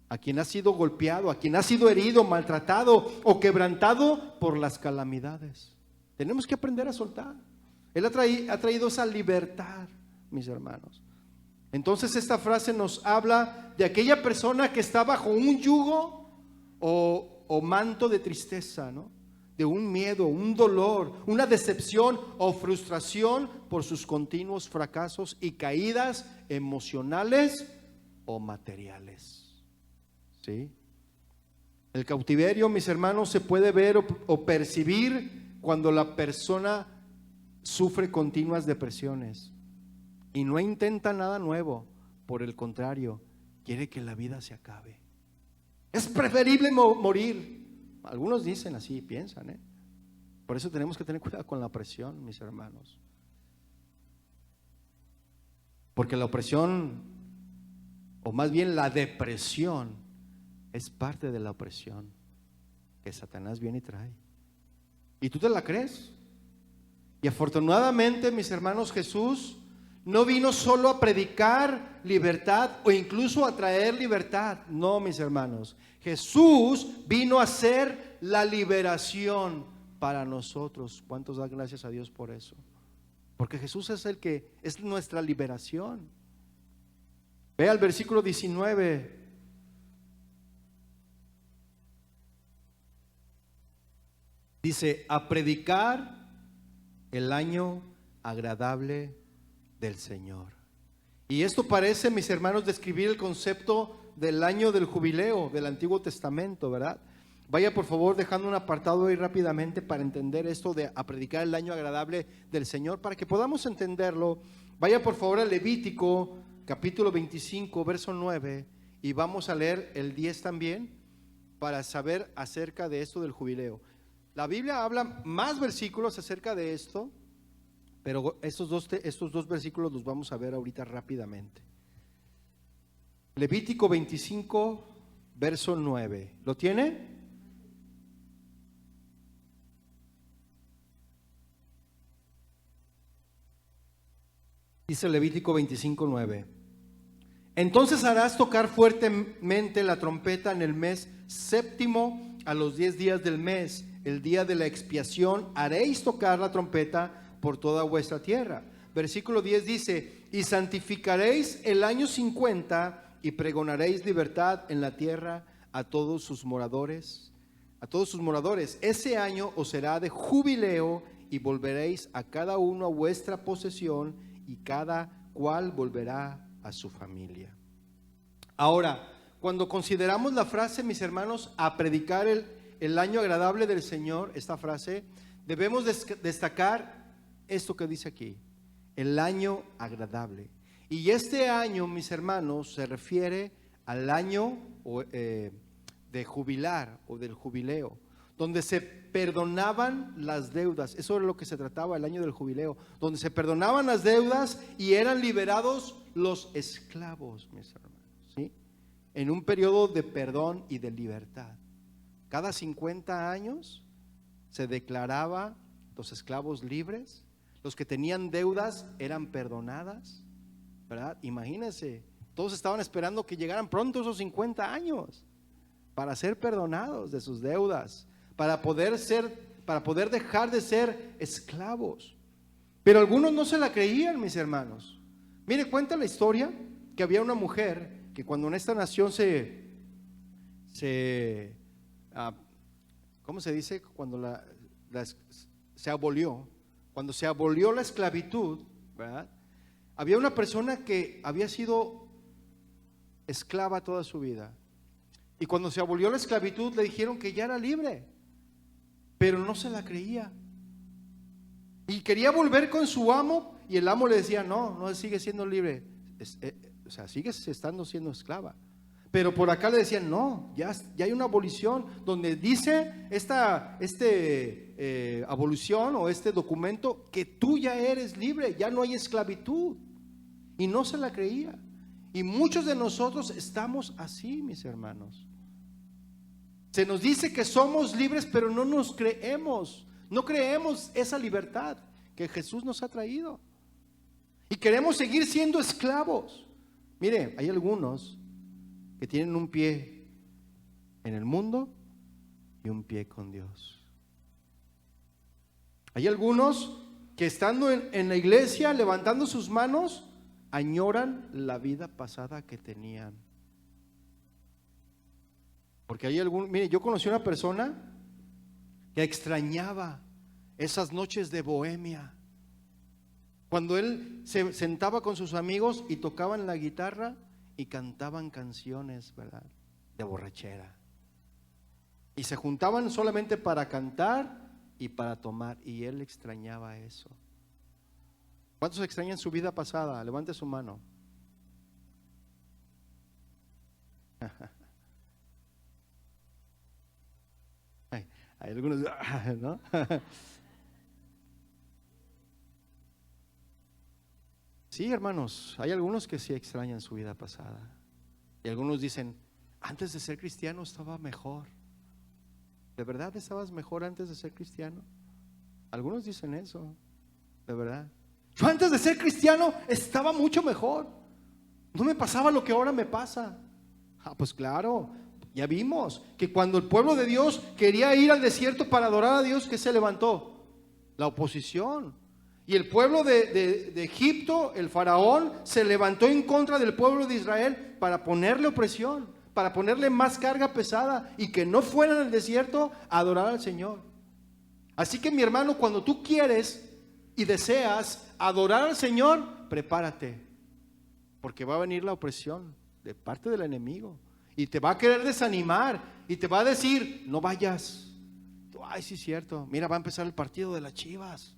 A quien ha sido golpeado, a quien ha sido herido, maltratado o quebrantado por las calamidades. Tenemos que aprender a soltar. Él ha traído esa libertad, mis hermanos. Entonces esta frase nos habla de aquella persona que está bajo un yugo o manto de tristeza, ¿no? De un miedo, un dolor, una decepción o frustración por sus continuos fracasos y caídas emocionales o materiales, ¿sí? El cautiverio, mis hermanos, se puede ver o percibir cuando la persona sufre continuas depresiones y no intenta nada nuevo. Por el contrario, quiere que la vida se acabe. Es preferible morir. Algunos dicen así, piensan, ¿eh? Por eso tenemos que tener cuidado con la opresión, mis hermanos. Porque la opresión, o más bien la depresión, es parte de la opresión que Satanás viene y trae. ¿Y tú te la crees? Y afortunadamente, mis hermanos, Jesús no vino solo a predicar libertad o incluso a traer libertad. No, mis hermanos. Jesús vino a hacer la liberación para nosotros. ¿Cuántos dan gracias a Dios por eso? Porque Jesús es el que es nuestra liberación. Ve al versículo 19. Dice, a predicar el año agradable del Señor. Y esto parece, mis hermanos, describir el concepto del año del jubileo del Antiguo Testamento, ¿verdad? Vaya por favor dejando un apartado ahí rápidamente para entender esto de a predicar el año agradable del Señor, para que podamos entenderlo. Vaya por favor a Levítico capítulo 25 verso 9 y vamos a leer el 10 también para saber acerca de esto del jubileo. La Biblia habla más versículos acerca de esto, pero estos dos versículos los vamos a ver ahorita rápidamente. Levítico 25, verso 9. ¿Lo tiene? Dice Levítico 25, 9. Entonces harás tocar fuertemente la trompeta en el mes séptimo a los 10 días del mes. El día de la expiación haréis tocar la trompeta por toda vuestra tierra. Versículo 10 dice, y santificaréis el año 50 y pregonaréis libertad en la tierra a todos sus moradores. A todos sus moradores. Ese año os será de jubileo y volveréis a cada uno a vuestra posesión y cada cual volverá a su familia. Ahora, cuando consideramos la frase, mis hermanos, a predicar el año agradable del Señor, esta frase, debemos destacar esto que dice aquí, el año agradable. Y este año, mis hermanos, se refiere al año de jubilar o del jubileo, donde se perdonaban las deudas. Eso era lo que se trataba, el año del jubileo, donde se perdonaban las deudas y eran liberados los esclavos, mis hermanos, ¿sí? En un periodo de perdón y de libertad. Cada 50 años se declaraba los esclavos libres, los que tenían deudas eran perdonadas, ¿verdad? Imagínense, todos estaban esperando que llegaran pronto esos 50 años para ser perdonados de sus deudas, para poder dejar de ser esclavos. Pero algunos no se la creían, mis hermanos. Mire, cuenta la historia que había una mujer que cuando en esta nación ¿cómo se dice? Cuando se abolió, cuando se abolió la esclavitud, ¿verdad? Había una persona que había sido esclava toda su vida. Y cuando se abolió la esclavitud le dijeron que ya era libre, pero no se la creía. Y quería volver con su amo y el amo le decía, no sigue siendo libre, o sea, sigues estando siendo esclava. Pero por acá le decían, no, ya hay una abolición donde dice esta abolición o este documento que tú ya eres libre, ya no hay esclavitud. Y no se la creía. Y muchos de nosotros estamos así, mis hermanos. Se nos dice que somos libres, pero no nos creemos. No creemos esa libertad que Jesús nos ha traído. Y queremos seguir siendo esclavos. Mire, hay algunos que tienen un pie en el mundo y un pie con Dios. Hay algunos que estando en la iglesia, levantando sus manos, añoran la vida pasada que tenían. Porque hay mire, yo conocí una persona que extrañaba esas noches de bohemia, cuando él se sentaba con sus amigos y tocaban la guitarra y cantaban canciones, ¿verdad?, de borrachera, y se juntaban solamente para cantar y para tomar, y él extrañaba eso. ¿Cuántos extrañan su vida pasada? Levante su mano. Hay algunos, ¿no? Sí, hermanos, hay algunos que sí extrañan su vida pasada. Y algunos dicen, antes de ser cristiano estaba mejor. ¿De verdad estabas mejor antes de ser cristiano? Algunos dicen eso, de verdad. Yo antes de ser cristiano estaba mucho mejor. No me pasaba lo que ahora me pasa. Pues claro, ya vimos que cuando el pueblo de Dios quería ir al desierto para adorar a Dios, ¿qué se levantó? La oposición. Y el pueblo de Egipto, el faraón, se levantó en contra del pueblo de Israel para ponerle opresión, para ponerle más carga pesada y que no fueran al desierto a adorar al Señor. Así que mi hermano, cuando tú quieres y deseas adorar al Señor, prepárate, porque va a venir la opresión de parte del enemigo y te va a querer desanimar y te va a decir, no vayas. Ay, sí es cierto, mira, va a empezar el partido de las Chivas.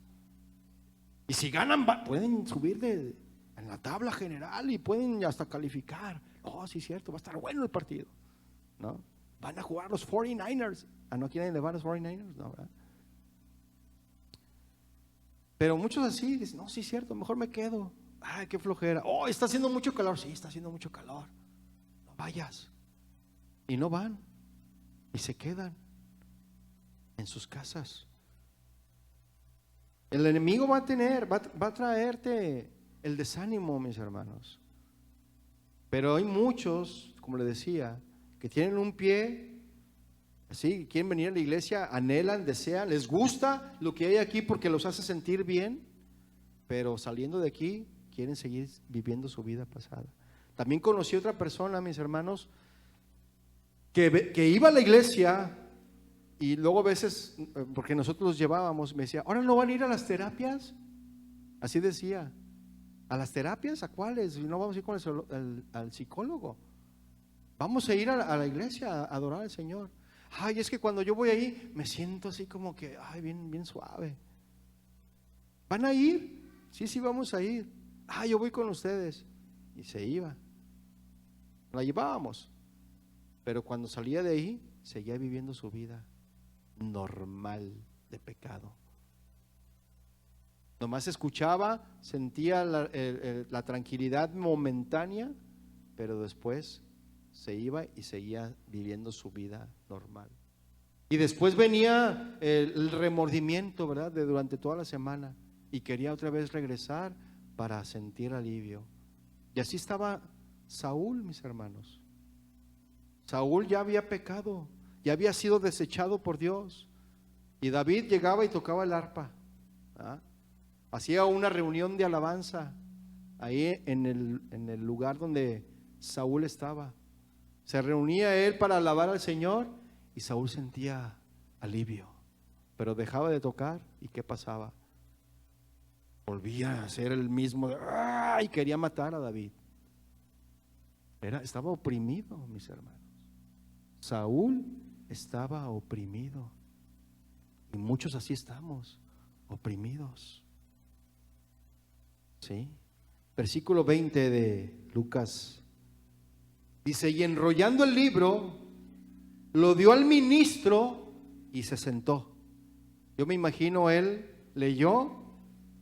Y si ganan, pueden subir en la tabla general y pueden hasta calificar. Oh, sí es cierto, va a estar bueno el partido, ¿no? Van a jugar los 49ers. ¿No quieren elevar los 49ers? No, ¿verdad? Pero muchos así dicen, no, sí es cierto, mejor me quedo. Ay, qué flojera. Oh, está haciendo mucho calor. Sí, está haciendo mucho calor. No vayas. Y no van. Y se quedan en sus casas. El enemigo va a traerte el desánimo, mis hermanos. Pero hay muchos, como le decía, que tienen un pie, así, quieren venir a la iglesia, anhelan, desean, les gusta lo que hay aquí porque los hace sentir bien, pero saliendo de aquí quieren seguir viviendo su vida pasada. También conocí otra persona, mis hermanos, que iba a la iglesia. Y luego a veces, porque nosotros los llevábamos, me decía, ¿ahora no van a ir a las terapias? Así decía. ¿A las terapias? ¿A cuáles? No vamos a ir con al psicólogo. Vamos a ir a la iglesia a adorar al Señor. Ay, es que cuando yo voy ahí me siento así como que, ay, bien, bien suave. ¿Van a ir? Sí, sí, vamos a ir. Ah, yo voy con ustedes. Y se iba. La llevábamos. Pero cuando salía de ahí, seguía viviendo su vida normal de pecado. Nomás escuchaba, sentía la tranquilidad momentánea, pero después se iba y seguía viviendo su vida normal. Y después venía el remordimiento, ¿verdad? De durante toda la semana, y quería otra vez regresar para sentir alivio. Y así estaba Saúl, mis hermanos. Saúl ya había pecado, ya había sido desechado por Dios. Y David llegaba y tocaba el arpa, ¿ah? Hacía una reunión de alabanza ahí en el lugar donde Saúl estaba. Se reunía él para alabar al Señor y Saúl sentía alivio, pero dejaba de tocar y ¿qué pasaba? Volvía a ser el mismo y quería matar a David. Estaba oprimido, mis hermanos. Saúl estaba oprimido y muchos así estamos, oprimidos. ¿Sí? Versículo 20 de Lucas dice: y enrollando el libro, lo dio al ministro y se sentó. Yo me imagino él leyó,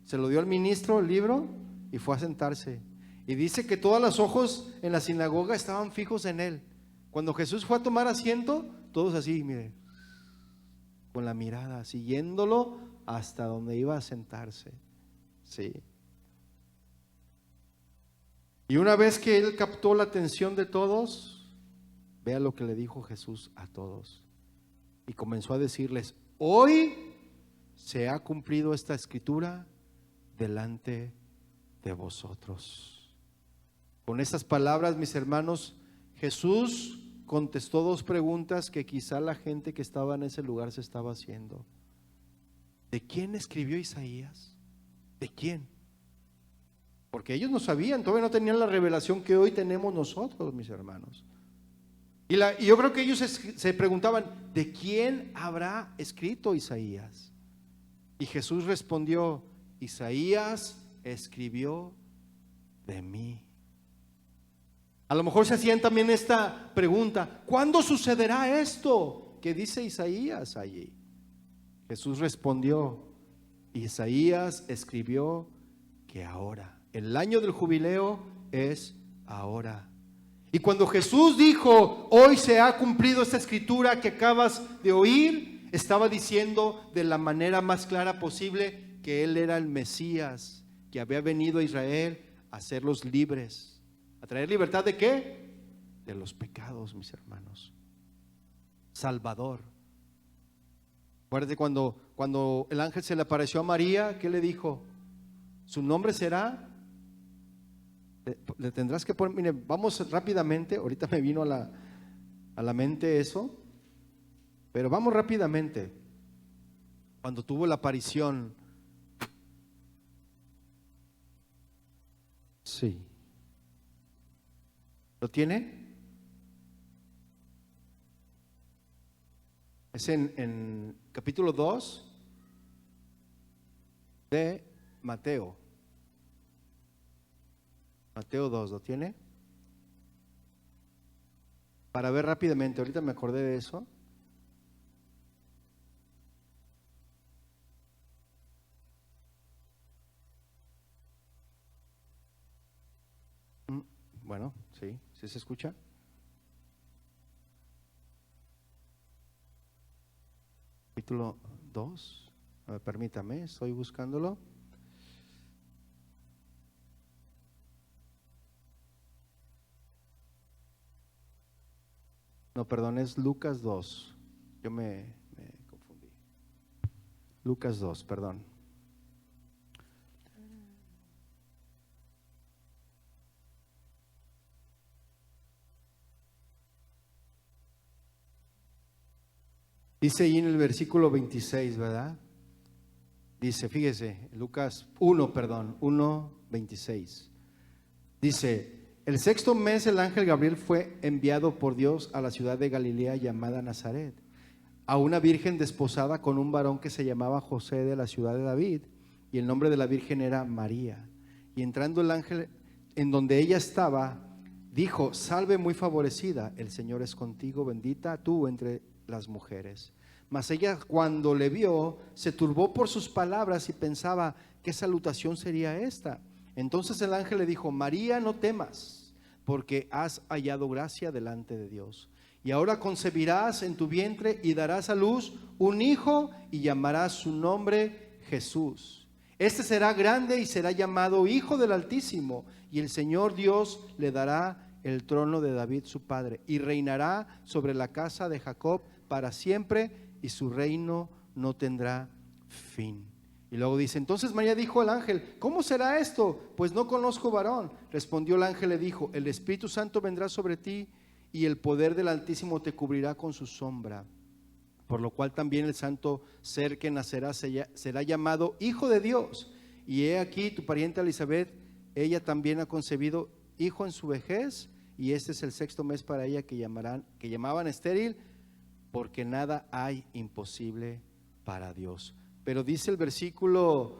se lo dio al ministro el libro y fue a sentarse. Y dice que todos los ojos en la sinagoga estaban fijos en él. Cuando Jesús fue a tomar asiento, todos así, mire, con la mirada, siguiéndolo hasta donde iba a sentarse. Sí. Y una vez que él captó la atención de todos, vea lo que le dijo Jesús a todos. Y comenzó a decirles: hoy se ha cumplido esta escritura delante de vosotros. Con estas palabras, mis hermanos, Jesús contestó dos preguntas que quizá la gente que estaba en ese lugar se estaba haciendo. ¿De quién escribió Isaías? ¿De quién? Porque ellos no sabían, todavía no tenían la revelación que hoy tenemos nosotros, mis hermanos. Y yo creo que ellos se preguntaban: ¿de quién habrá escrito Isaías? Y Jesús respondió: Isaías escribió de mí. A lo mejor se hacían también esta pregunta: ¿cuándo sucederá esto que dice Isaías allí? Jesús respondió: Isaías escribió que ahora. El año del jubileo es ahora. Y cuando Jesús dijo: hoy se ha cumplido esta escritura que acabas de oír, estaba diciendo de la manera más clara posible que Él era el Mesías, que había venido a Israel a hacerlos libres. ¿A traer libertad de qué? De los pecados, mis hermanos. Salvador. Acuérdate cuando el ángel se le apareció a María, ¿qué le dijo? Su nombre será... Le tendrás que poner, mire, vamos rápidamente, ahorita me vino a la mente eso, pero vamos rápidamente. Cuando tuvo la aparición, sí, ¿lo tiene? Es en capítulo 2 de Mateo. Mateo 2, ¿lo tiene? Para ver rápidamente, ahorita me acordé de eso. Bueno, sí, ¿sí se escucha? Capítulo 2, a ver, permítame, estoy buscándolo. No, perdón, es Lucas 2. Yo me confundí. Lucas 2, perdón. Dice ahí en el versículo 26, ¿verdad? Dice, fíjese, Lucas 1, perdón, 1:26. Dice: el sexto mes el ángel Gabriel fue enviado por Dios a la ciudad de Galilea llamada Nazaret, a una virgen desposada con un varón que se llamaba José, de la ciudad de David, y el nombre de la virgen era María. Y entrando el ángel en donde ella estaba, dijo: salve muy favorecida, el Señor es contigo, bendita tú entre las mujeres. Mas ella, cuando le vio, se turbó por sus palabras y pensaba: ¿qué salutación sería esta? Entonces el ángel le dijo: María, no temas, porque has hallado gracia delante de Dios. Y ahora concebirás en tu vientre y darás a luz un hijo, y llamarás su nombre Jesús. Este será grande y será llamado Hijo del Altísimo, y el Señor Dios le dará el trono de David su padre, y reinará sobre la casa de Jacob para siempre, y su reino no tendrá fin. Y luego dice: entonces María dijo al ángel: ¿cómo será esto? Pues no conozco varón. Respondió el ángel, le dijo: el Espíritu Santo vendrá sobre ti, y el poder del Altísimo te cubrirá con su sombra. Por lo cual también el santo ser que nacerá será llamado Hijo de Dios. Y he aquí tu pariente Elisabet, ella también ha concebido hijo en su vejez, y este es el 6º mes para ella, que llamaban estéril, porque nada hay imposible para Dios. Pero dice el versículo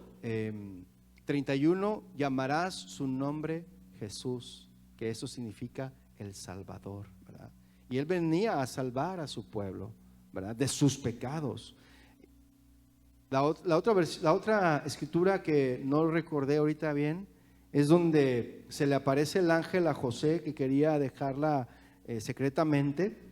31, llamarás su nombre Jesús, que eso significa el Salvador, ¿verdad? Y él venía a salvar a su pueblo, ¿verdad?, de sus pecados. La otra escritura que no recordé ahorita bien es donde se le aparece el ángel a José, que quería dejarla secretamente,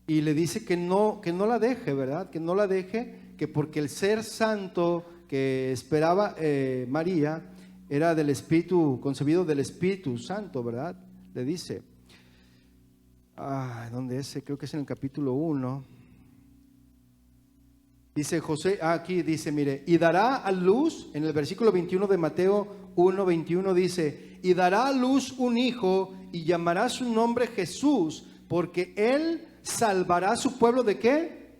y le dice que no la deje, ¿verdad? Que no la deje, que porque el ser santo que esperaba María era del Espíritu, concebido del Espíritu Santo, ¿verdad? Le dice, ¿dónde es? Creo que es en el capítulo 1. Dice José, aquí dice, mire, y dará a luz, en el versículo 21 de Mateo 1:21 dice: y dará a luz un hijo, y llamará su nombre Jesús, porque él salvará a su pueblo ¿de qué?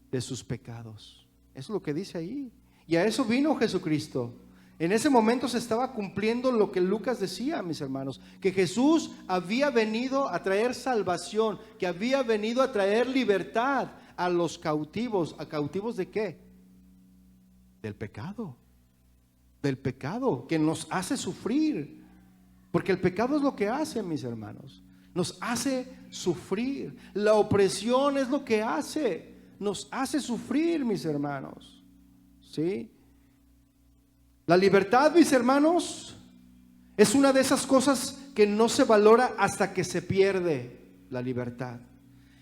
De sus pecados. Eso es lo que dice ahí. Y a eso vino Jesucristo. En ese momento se estaba cumpliendo lo que Lucas decía, mis hermanos, que Jesús había venido a traer salvación, que había venido a traer libertad a los cautivos. ¿A cautivos de qué? Del pecado. Del pecado que nos hace sufrir. Porque el pecado es lo que hace, mis hermanos. Nos hace sufrir. La opresión es lo que hace. Nos hace sufrir, mis hermanos. ¿Sí? La libertad, mis hermanos, es una de esas cosas que no se valora hasta que se pierde la libertad.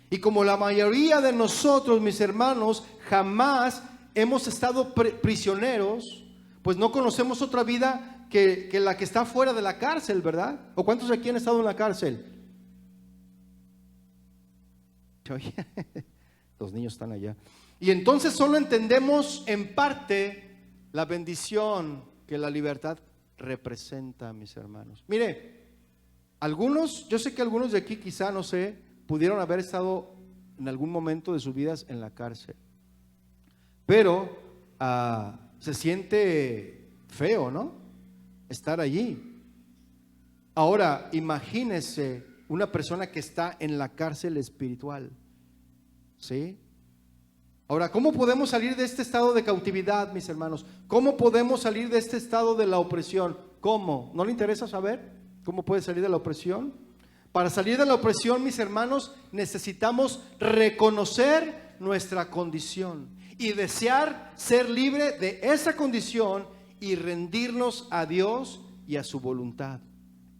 Y como la mayoría de nosotros, mis hermanos, jamás hemos estado prisioneros, pues no conocemos otra vida que la que está fuera de la cárcel, ¿verdad? ¿O cuántos aquí han estado en la cárcel? Los niños están allá. Y entonces solo entendemos en parte la bendición que la libertad representa, mis hermanos. Mire, yo sé que algunos de aquí quizá, no sé, pudieron haber estado en algún momento de sus vidas en la cárcel. Pero se siente feo, ¿no? Estar allí. Ahora, imagínese una persona que está en la cárcel espiritual. ¿Sí? Ahora, ¿cómo podemos salir de este estado de cautividad, mis hermanos? ¿Cómo podemos salir de este estado de la opresión? ¿Cómo? ¿No le interesa saber cómo puede salir de la opresión? Para salir de la opresión, mis hermanos, necesitamos reconocer nuestra condición y desear ser libre de esa condición y rendirnos a Dios y a su voluntad.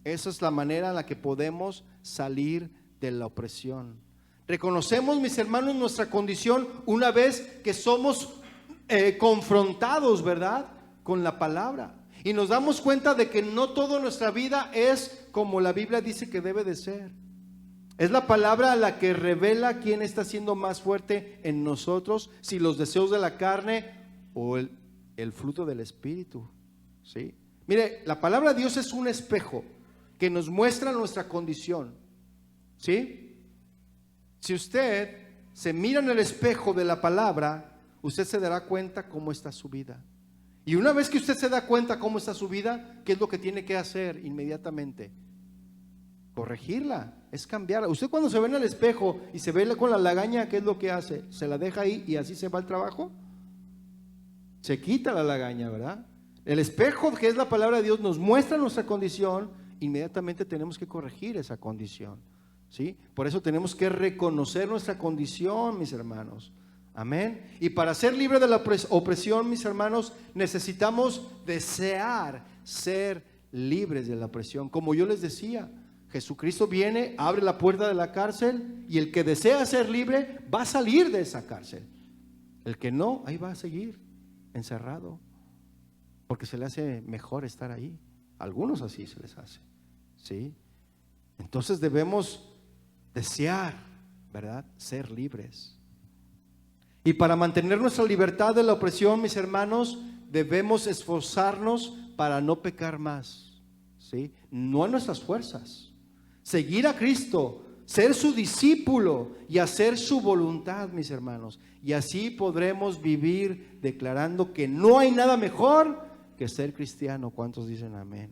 Esa es la manera en la que podemos salir de la opresión. Reconocemos, mis hermanos, nuestra condición una vez que somos confrontados, ¿verdad?, con la palabra. Y nos damos cuenta de que no toda nuestra vida es como la Biblia dice que debe de ser. Es la palabra la que revela quién está siendo más fuerte en nosotros, si los deseos de la carne o el fruto del Espíritu. ¿Sí? Mire, la palabra de Dios es un espejo que nos muestra nuestra condición. ¿Sí? Si usted se mira en el espejo de la palabra, usted se dará cuenta cómo está su vida. Y una vez que usted se da cuenta cómo está su vida, ¿qué es lo que tiene que hacer inmediatamente? corregirla, es cambiarla. Usted cuando se ve en el espejo y se ve con la lagaña, ¿qué es lo que hace? ¿Se la deja ahí y así se va al trabajo? Se quita la lagaña, ¿verdad? El espejo, que es la palabra de Dios, nos muestra nuestra condición. Inmediatamente tenemos que corregir esa condición, ¿sí? Por eso tenemos que reconocer nuestra condición, mis hermanos. Amén. Y para ser libre de la opresión, mis hermanos, necesitamos desear ser libres de la opresión. Como yo les decía, Jesucristo viene, abre la puerta de la cárcel, y el que desea ser libre va a salir de esa cárcel. El que no, ahí va a seguir encerrado, porque se le hace mejor estar ahí. A algunos así se les hace, ¿sí? Entonces debemos desear, ¿verdad?, ser libres. Y para mantener nuestra libertad de la opresión, mis hermanos, debemos esforzarnos para no pecar más, ¿sí? No en nuestras fuerzas. Seguir a Cristo, ser su discípulo y hacer su voluntad, mis hermanos. Y así podremos vivir declarando que no hay nada mejor que ser cristiano. ¿Cuántos dicen amén?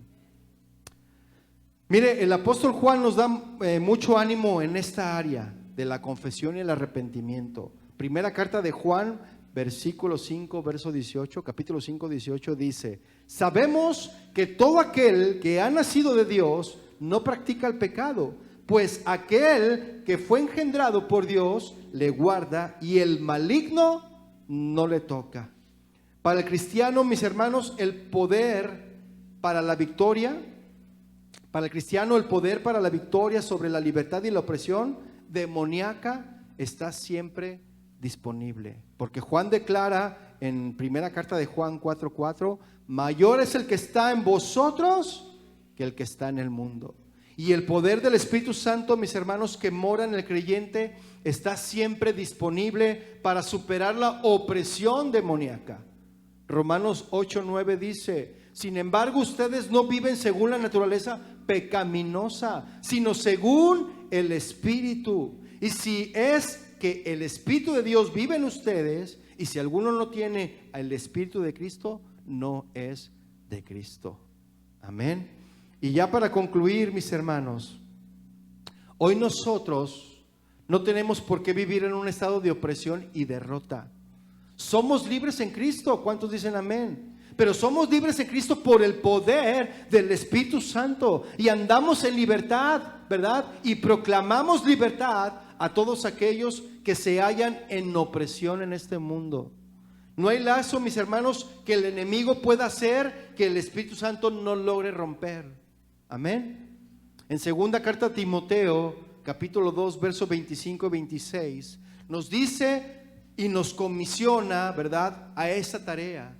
Mire, el apóstol Juan nos da mucho ánimo en esta área de la confesión y el arrepentimiento. Primera carta de Juan, versículo 5, verso 18, capítulo 5, 18 dice: sabemos que todo aquel que ha nacido de Dios no practica el pecado, pues aquel que fue engendrado por Dios le guarda y el maligno no le toca. Para el cristiano, mis hermanos, el poder para la victoria, para el cristiano el poder para la victoria sobre la libertad y la opresión demoníaca está siempre disponible, porque Juan declara en primera carta de Juan 4:4: mayor es el que está en vosotros que el que está en el mundo. Y el poder del Espíritu Santo, mis hermanos, que mora en el creyente, está siempre disponible para superar la opresión demoníaca. Romanos 8:9 dice: sin embargo, ustedes no viven según la naturaleza pecaminosa, sino según el Espíritu. Y si es que el Espíritu de Dios vive en ustedes, y si alguno no tiene el Espíritu de Cristo, no es de Cristo. Amén. Y ya para concluir, mis hermanos, hoy nosotros no tenemos por qué vivir en un estado de opresión y derrota. Somos libres en Cristo. ¿Cuántos dicen amén? Pero somos libres en Cristo por el poder del Espíritu Santo, y andamos en libertad, ¿verdad? Y proclamamos libertad a todos aquellos que se hallan en opresión en este mundo. No hay lazo, mis hermanos, que el enemigo pueda hacer que el Espíritu Santo no logre romper. Amén. En segunda carta a Timoteo, capítulo 2, versos 25 y 26, nos dice y nos comisiona, ¿verdad?, a esa tarea.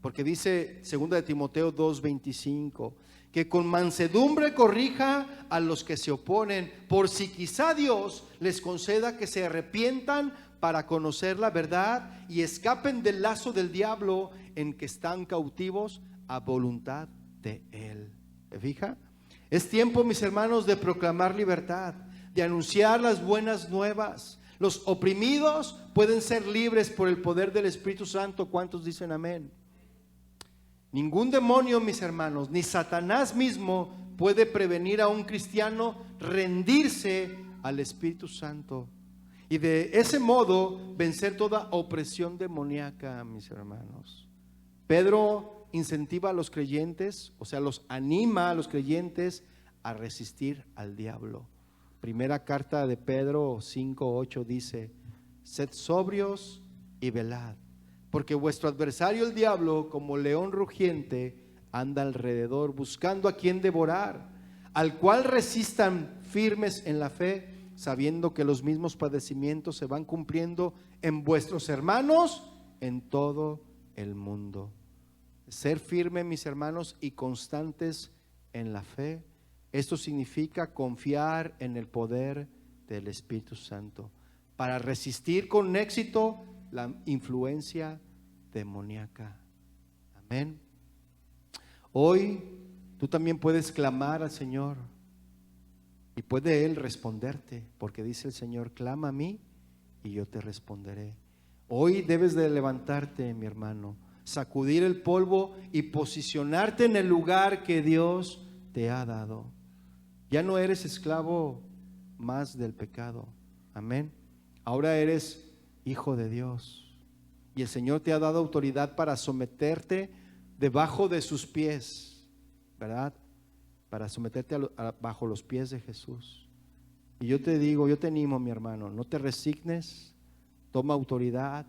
Porque dice segunda de Timoteo 2:25, que con mansedumbre corrija a los que se oponen, por si quizá Dios les conceda que se arrepientan para conocer la verdad y escapen del lazo del diablo en que están cautivos a voluntad de él. ¿Se fija? Es tiempo, mis hermanos, de proclamar libertad, de anunciar las buenas nuevas. Los oprimidos pueden ser libres por el poder del Espíritu Santo. ¿Cuántos dicen amén? Ningún demonio, mis hermanos, ni Satanás mismo puede prevenir a un cristiano rendirse al Espíritu Santo y de ese modo vencer toda opresión demoníaca, mis hermanos. Pedro incentiva a los creyentes, o sea, los anima a los creyentes a resistir al diablo. Primera carta de Pedro 5:8 dice: sed sobrios y velad, porque vuestro adversario el diablo, como león rugiente, anda alrededor buscando a quien devorar, al cual resistan firmes en la fe, sabiendo que los mismos padecimientos se van cumpliendo en vuestros hermanos en todo el mundo. Ser firme, mis hermanos, y constantes en la fe. Esto significa confiar en el poder del Espíritu Santo para resistir con éxito la influencia demoníaca. Amén. Hoy tú también puedes clamar al Señor y puede Él responderte, porque dice el Señor: clama a mí y yo te responderé. Hoy debes de levantarte, mi hermano, sacudir el polvo y posicionarte en el lugar que Dios te ha dado. Ya no eres esclavo más del pecado. Amén. Ahora eres hijo de Dios. Y el Señor te ha dado autoridad para someterte debajo de sus pies, ¿verdad? Para someterte bajo los pies de Jesús. Y yo te digo, yo te animo, mi hermano, no te resignes, toma autoridad,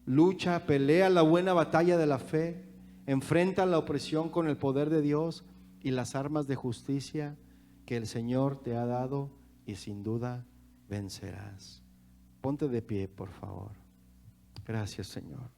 lucha, pelea la buena batalla de la fe, enfrenta la opresión con el poder de Dios y las armas de justicia que el Señor te ha dado, y sin duda vencerás. Ponte de pie, por favor. Gracias, Señor.